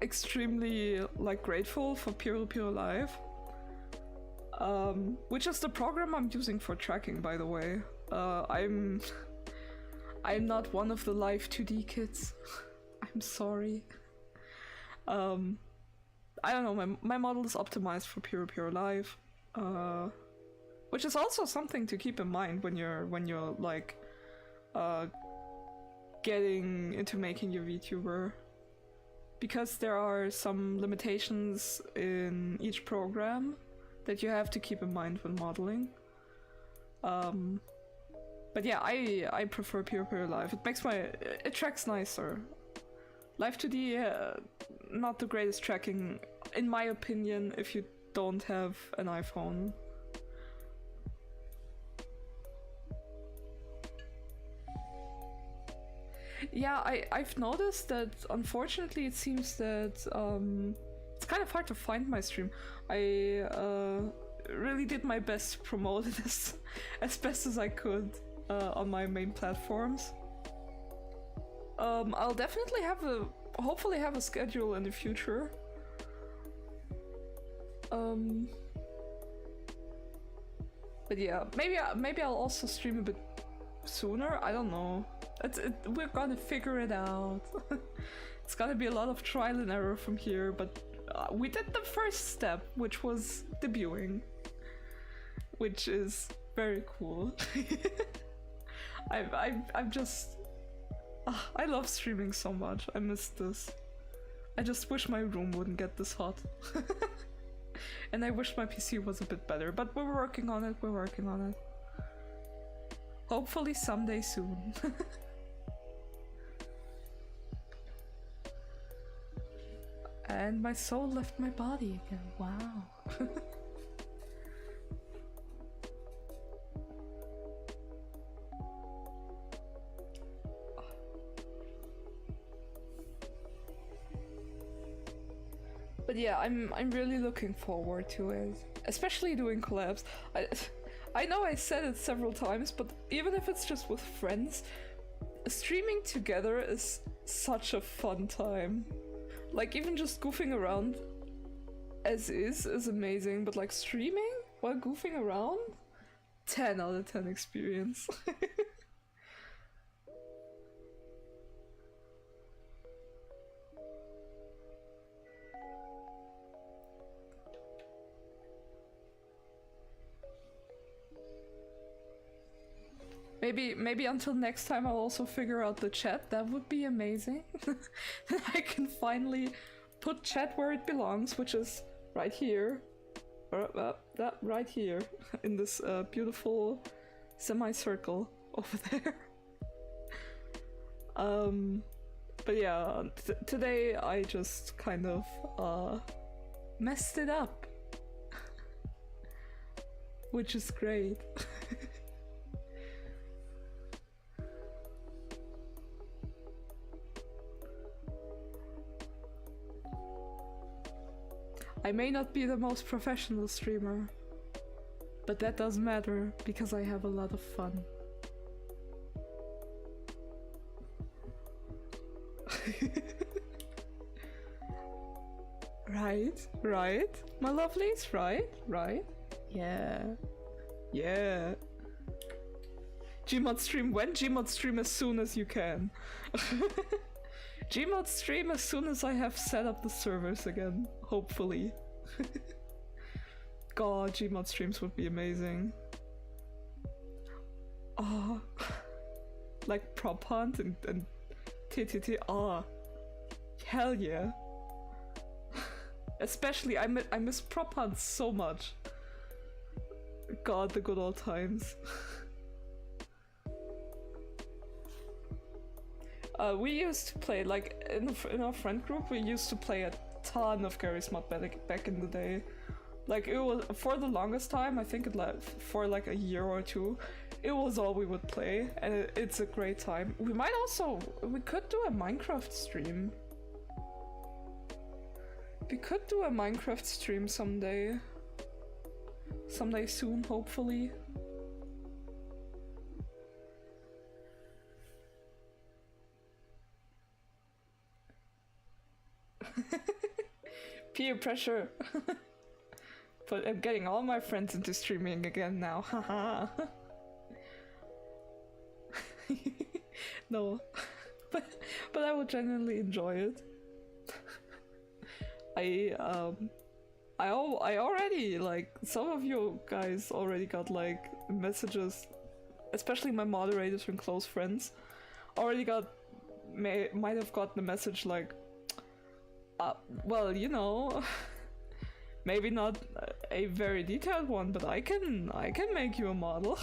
extremely like grateful for Pure Live, which is the program I'm using for tracking, by the way. I'm not one of the Live 2D kids. I'm sorry. I don't know. My model is optimized for Pure Live, which is also something to keep in mind when you're like getting into making your VTuber. Because there are some limitations in each program that you have to keep in mind when modeling. But yeah, I prefer peer-to-peer live. It makes it tracks nicer. Live 2D, not the greatest tracking, in my opinion, if you don't have an iPhone. Yeah, I've noticed that, unfortunately, it seems that it's kind of hard to find my stream. I really did my best to promote it as best as I could on my main platforms. I'll definitely hopefully have a schedule in the future. But yeah, maybe I'll also stream a bit sooner. I don't know. We're gonna figure it out. It's gonna be a lot of trial and error from here, but we did the first step, which was debuting, which is very cool. I'm just... I love streaming so much. I miss this. I just wish my room wouldn't get this hot. And I wish my PC was a bit better, but we're working on it, we're working on it. Hopefully someday soon. And my soul left my body again, wow. But yeah, I'm really looking forward to it, especially doing collabs. I know I said it several times, but even if it's just with friends, streaming together is such a fun time. Like, even just goofing around as is amazing, but like streaming while goofing around, 10 out of 10 experience. Maybe until next time I'll also figure out the chat. That would be amazing. I can finally put chat where it belongs, which is right here. That right here in this beautiful semicircle over there. But yeah, today I just kind of messed it up, which is great. I may not be the most professional streamer, but that doesn't matter because I have a lot of fun. Right, my lovelies, right? Yeah. Gmod stream when? Gmod stream as soon as you can. Gmod stream as soon as I have set up the servers again, hopefully. God, Gmod streams would be amazing. Oh, like prop hunt and TTT. Oh, hell yeah. Especially, I miss prop hunt so much. God, the good old times. We used to play, like, in our friend group, we used to play a ton of Garry's Mod back in the day. Like, it was, for the longest time, I think for like a year or two, it was all we would play, and it's a great time. We could do a Minecraft stream. We could do a Minecraft stream someday. Someday soon, hopefully. Peer pressure. But I'm getting all my friends into streaming again now, haha. No, but I would genuinely enjoy it. I already, like, some of you guys already got like messages, especially my moderators and close friends, already might have gotten a message like, well, you know, maybe not a very detailed one, but I can make you a model.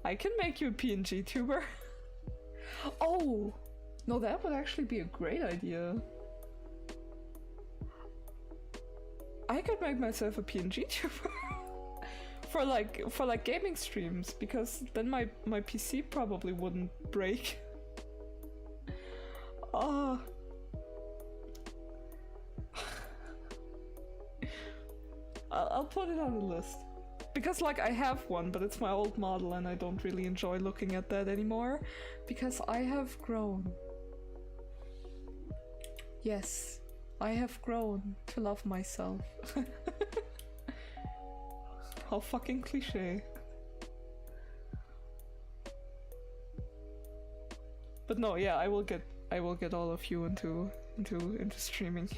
I can make you a PNG tuber. Oh! No, that would actually be a great idea. I could make myself a PNG tuber. for like gaming streams, because then my PC probably wouldn't break. Oh. I'll put it on the list. Because like I have one, but it's my old model and I don't really enjoy looking at that anymore. Because I have grown. Yes, I have grown to love myself. How fucking cliche. But no, yeah, I will get all of you into streaming.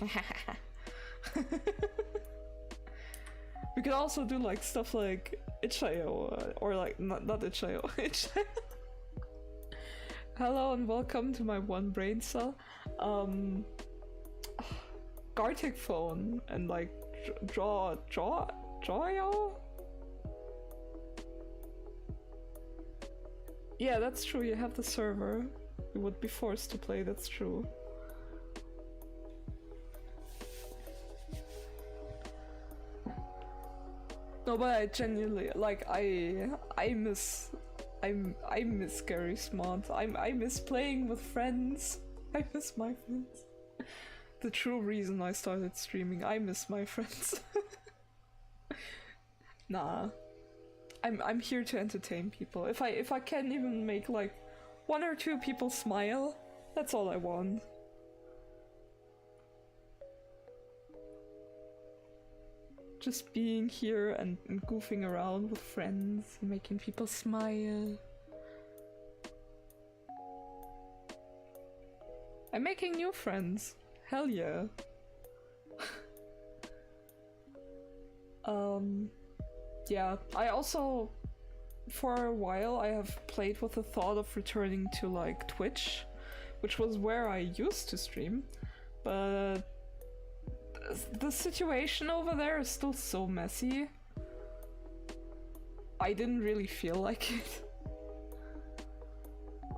We could also do like stuff like itch.io, or like not itch.io. Hello and welcome to my one brain cell. Gartic phone and like draw.io. Yeah, that's true. You have the server. You would be forced to play. That's true. No, but I genuinely like I miss Garry's Mod. I miss playing with friends. I miss my friends. The true reason I started streaming. I miss my friends. Nah. I'm here to entertain people. If I can even make like 1 or 2 people smile, that's all I want. Just being here and goofing around with friends and making people smile. I'm making new friends. Hell yeah. Yeah, I also, for a while, I have played with the thought of returning to like Twitch, which was where I used to stream, but the situation over there is still so messy. I didn't really feel like it.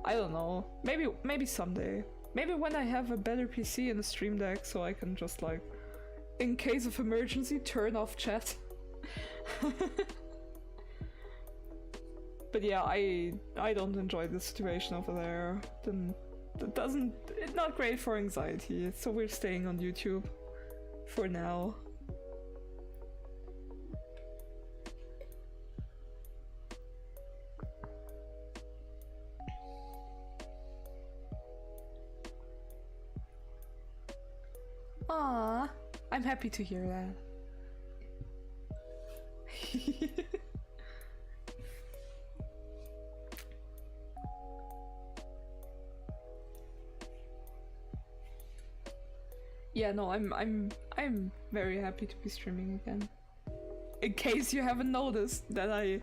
I don't know. Maybe someday. Maybe when I have a better PC and a stream deck, so I can just like, in case of emergency, turn off chat. But yeah, I don't enjoy the situation over there. It's not great for anxiety, so we're staying on YouTube for now. Ah, I'm happy to hear that. Yeah, no, I'm very happy to be streaming again. In case you haven't noticed that I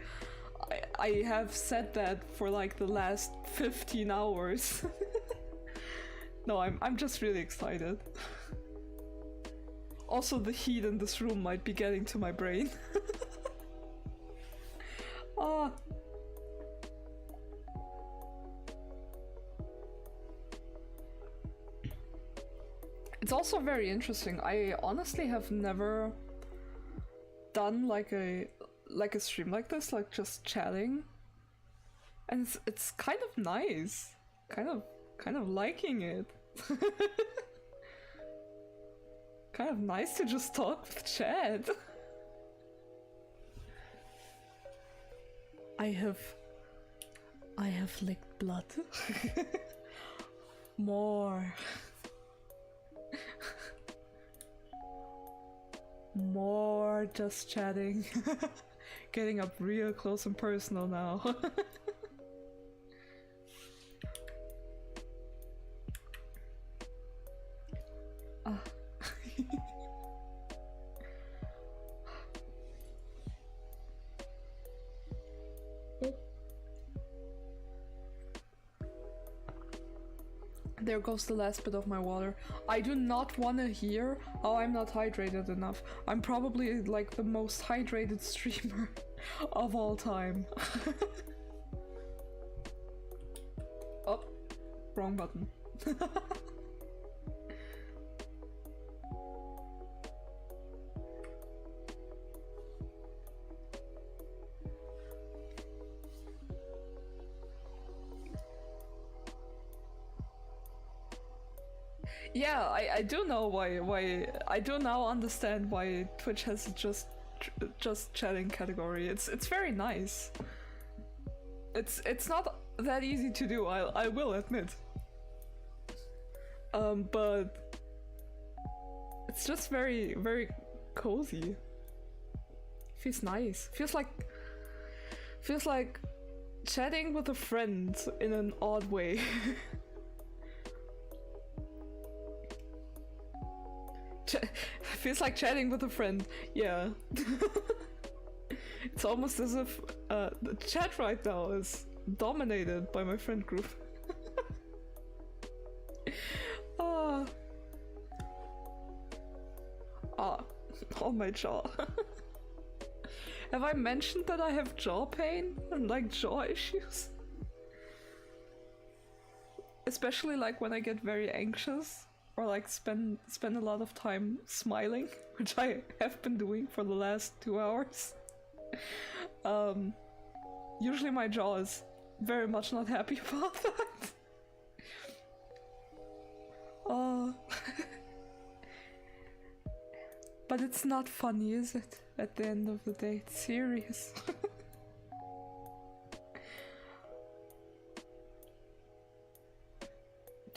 have said that for like the last 15 hours. No, I'm just really excited. Also, the heat in this room might be getting to my brain. Ah. It's also very interesting. I honestly have never done like a stream like this, like just chatting, and it's kind of nice. Kind of liking it. Kind of nice to just talk with chat. I have licked blood. More. More just chatting. Getting up real close and personal now. Ah. There goes the last bit of my water. I do not want to hear how I'm not hydrated enough. I'm probably like the most hydrated streamer of all time. Wrong button. Yeah, I do know why I do now understand why Twitch has just chatting category. It's very nice. It's not that easy to do, I will admit. But it's just very cozy. Feels nice. Feels like chatting with a friend in an odd way. Feels like chatting with a friend, yeah. It's almost as if the chat right now is dominated by my friend group. Oh, my jaw. Have I mentioned that I have jaw pain and like jaw issues? Especially like when I get very anxious. Or like spend a lot of time smiling, which I have been doing for the last 2 hours. Usually my jaw is very much not happy about that. But it's not funny, is it? At the end of the day, it's serious.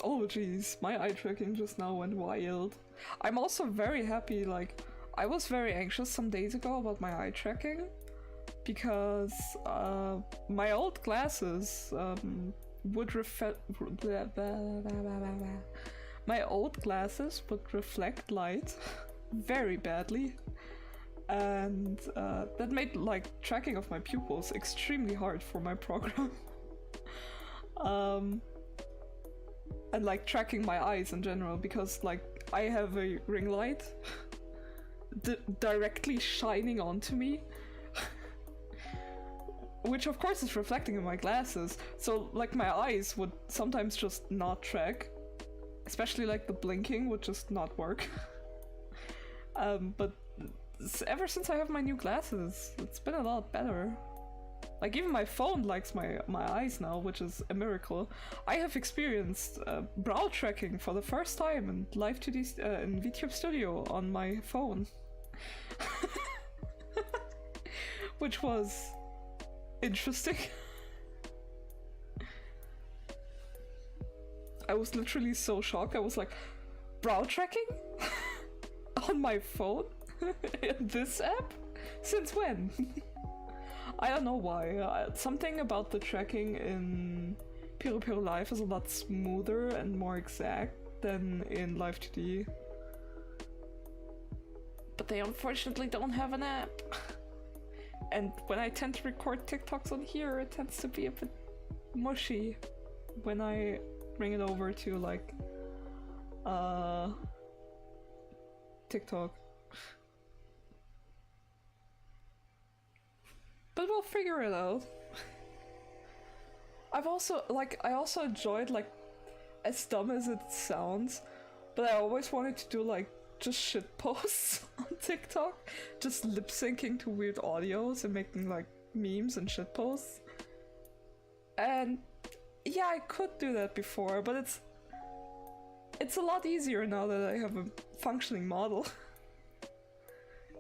Oh jeez, my eye tracking just now went wild. I'm also very happy, like, I was very anxious some days ago about my eye tracking because my old glasses would reflect light very badly, and that made like tracking of my pupils extremely hard for my program. And like tracking my eyes in general, because like I have a ring light directly shining onto me, which of course is reflecting in my glasses, so like my eyes would sometimes just not track, especially like the blinking would just not work. But ever since I have my new glasses, it's been a lot better. Like even my phone likes my eyes now, which is a miracle. I have experienced brow tracking for the first time in in Vtuber Studio on my phone. Which was interesting. I was literally so shocked. I was like, brow tracking? On my phone? In this app? Since when? I don't know why. Something about the tracking in Piro Live is a lot smoother and more exact than in Live 2D. But they unfortunately don't have an app. And when I tend to record TikToks on here, it tends to be a bit mushy when I bring it over to like TikTok. But we'll figure it out. I also enjoyed, like, as dumb as it sounds, but I always wanted to do like just shit posts on TikTok, just lip syncing to weird audios and making like memes and shit posts. And yeah, I could do that before, but it's a lot easier now that I have a functioning model.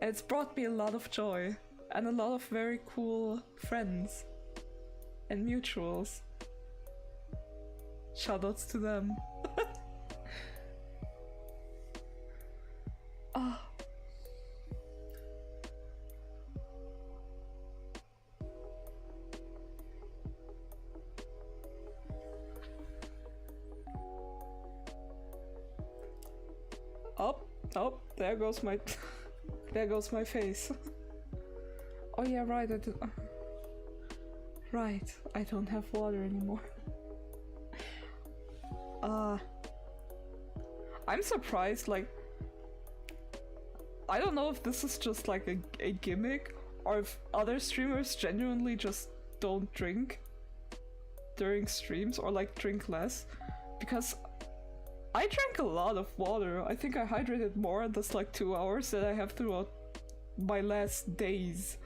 And it's brought me a lot of joy and a lot of very cool friends and mutuals. Shoutouts to them. Oh. Oh, there goes my there goes my face. Oh yeah, right, right, I don't have water anymore. I'm surprised, like, I don't know if this is just like a gimmick, or if other streamers genuinely just don't drink during streams, or like drink less, because I drank a lot of water. I think I hydrated more in this like 2 hours than I have throughout my last days.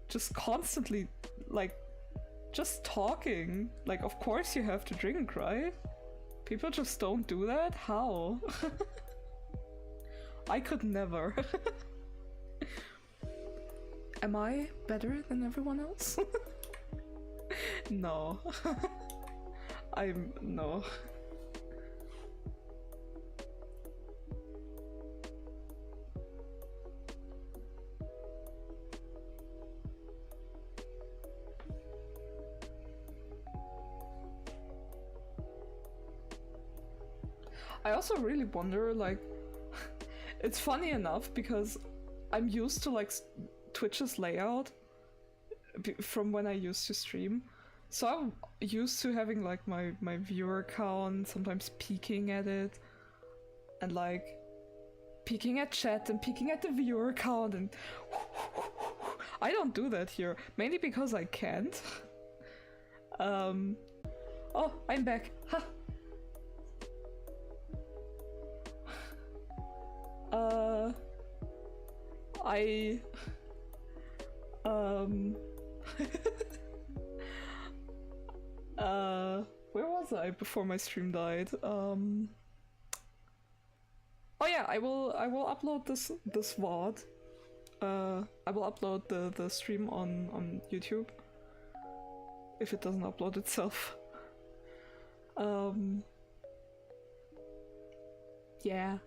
Just constantly, like, just talking. Like, of course you have to drink, right? People just don't do that? How? I could never. Am I better than everyone else? No. No. I also really wonder, like, it's funny enough because I'm used to like Twitch's layout from when I used to stream. So I'm used to having like my viewer count, sometimes peeking at it, and like peeking at chat and peeking at the viewer count, and I don't do that here, mainly because I can't. Oh, I'm back. Ha. Where was I before my stream died? Oh yeah, I will upload this VOD. I will upload the stream on YouTube if it doesn't upload itself. Yeah.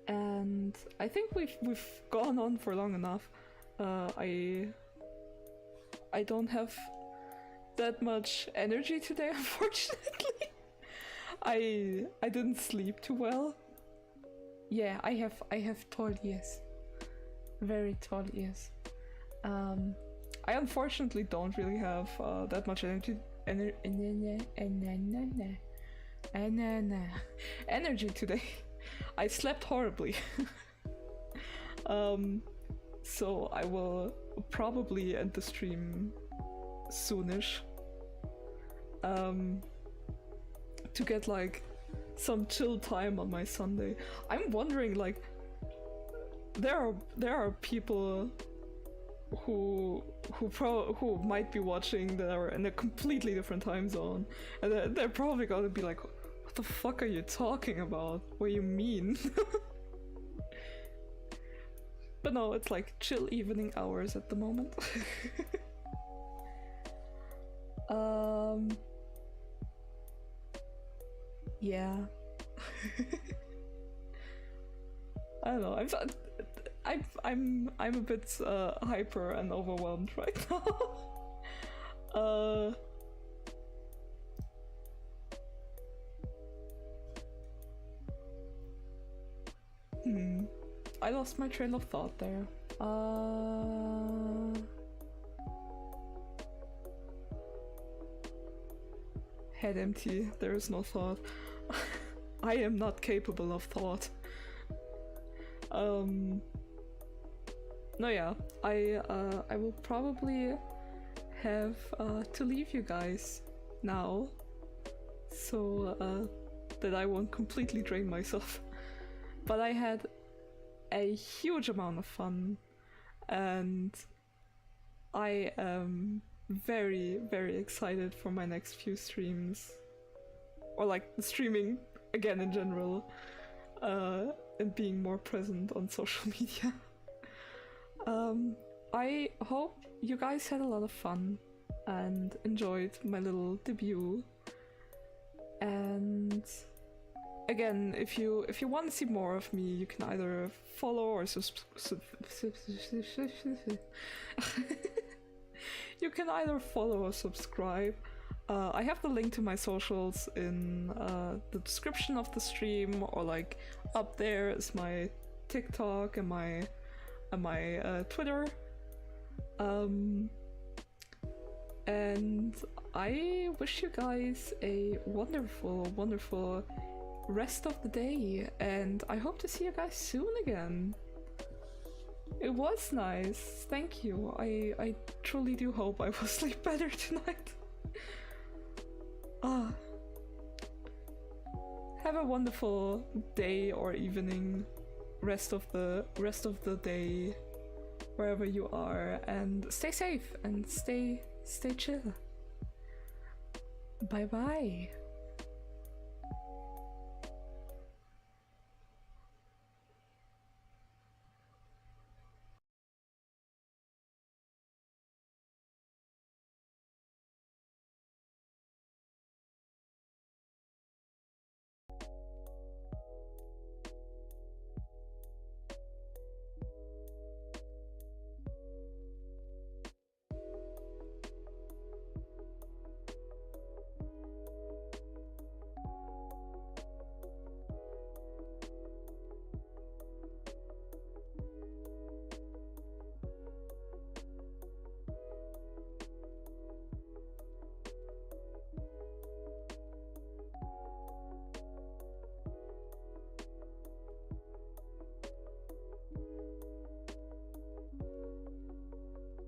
And I think we've gone on for long enough. I don't have that much energy today, unfortunately. I didn't sleep too well. Yeah, I have tall ears. Very tall ears. I unfortunately don't really have that much energy today. I slept horribly. So I will probably end the stream soonish. To get like some chill time on my Sunday. I'm wondering, like, there are people who might be watching that are in a completely different time zone, and they're probably gonna be like, what the fuck are you talking about? What do you mean? But no, it's like chill evening hours at the moment. Yeah. I don't know. I'm a bit hyper and overwhelmed right now. I lost my train of thought there. Head empty. There is no thought. I am not capable of thought. No, yeah, I will probably have to leave you guys now, so that I won't completely drain myself. But I had a huge amount of fun, and I am very, very excited for my next few streams, or like streaming again in general, and being more present on social media. I hope you guys had a lot of fun and enjoyed my little debut. And again, if you want to see more of me, you can either follow or you can either follow or subscribe. I have the link to my socials in the description of the stream, or like up there is my TikTok and my Twitter. And I wish you guys a wonderful, wonderful rest of the day, and I hope to see you guys soon again. It was nice, thank you. I truly do hope I will sleep better tonight. Ah. Have a wonderful day or evening, rest of the day, wherever you are, and stay safe and stay chill. Bye bye.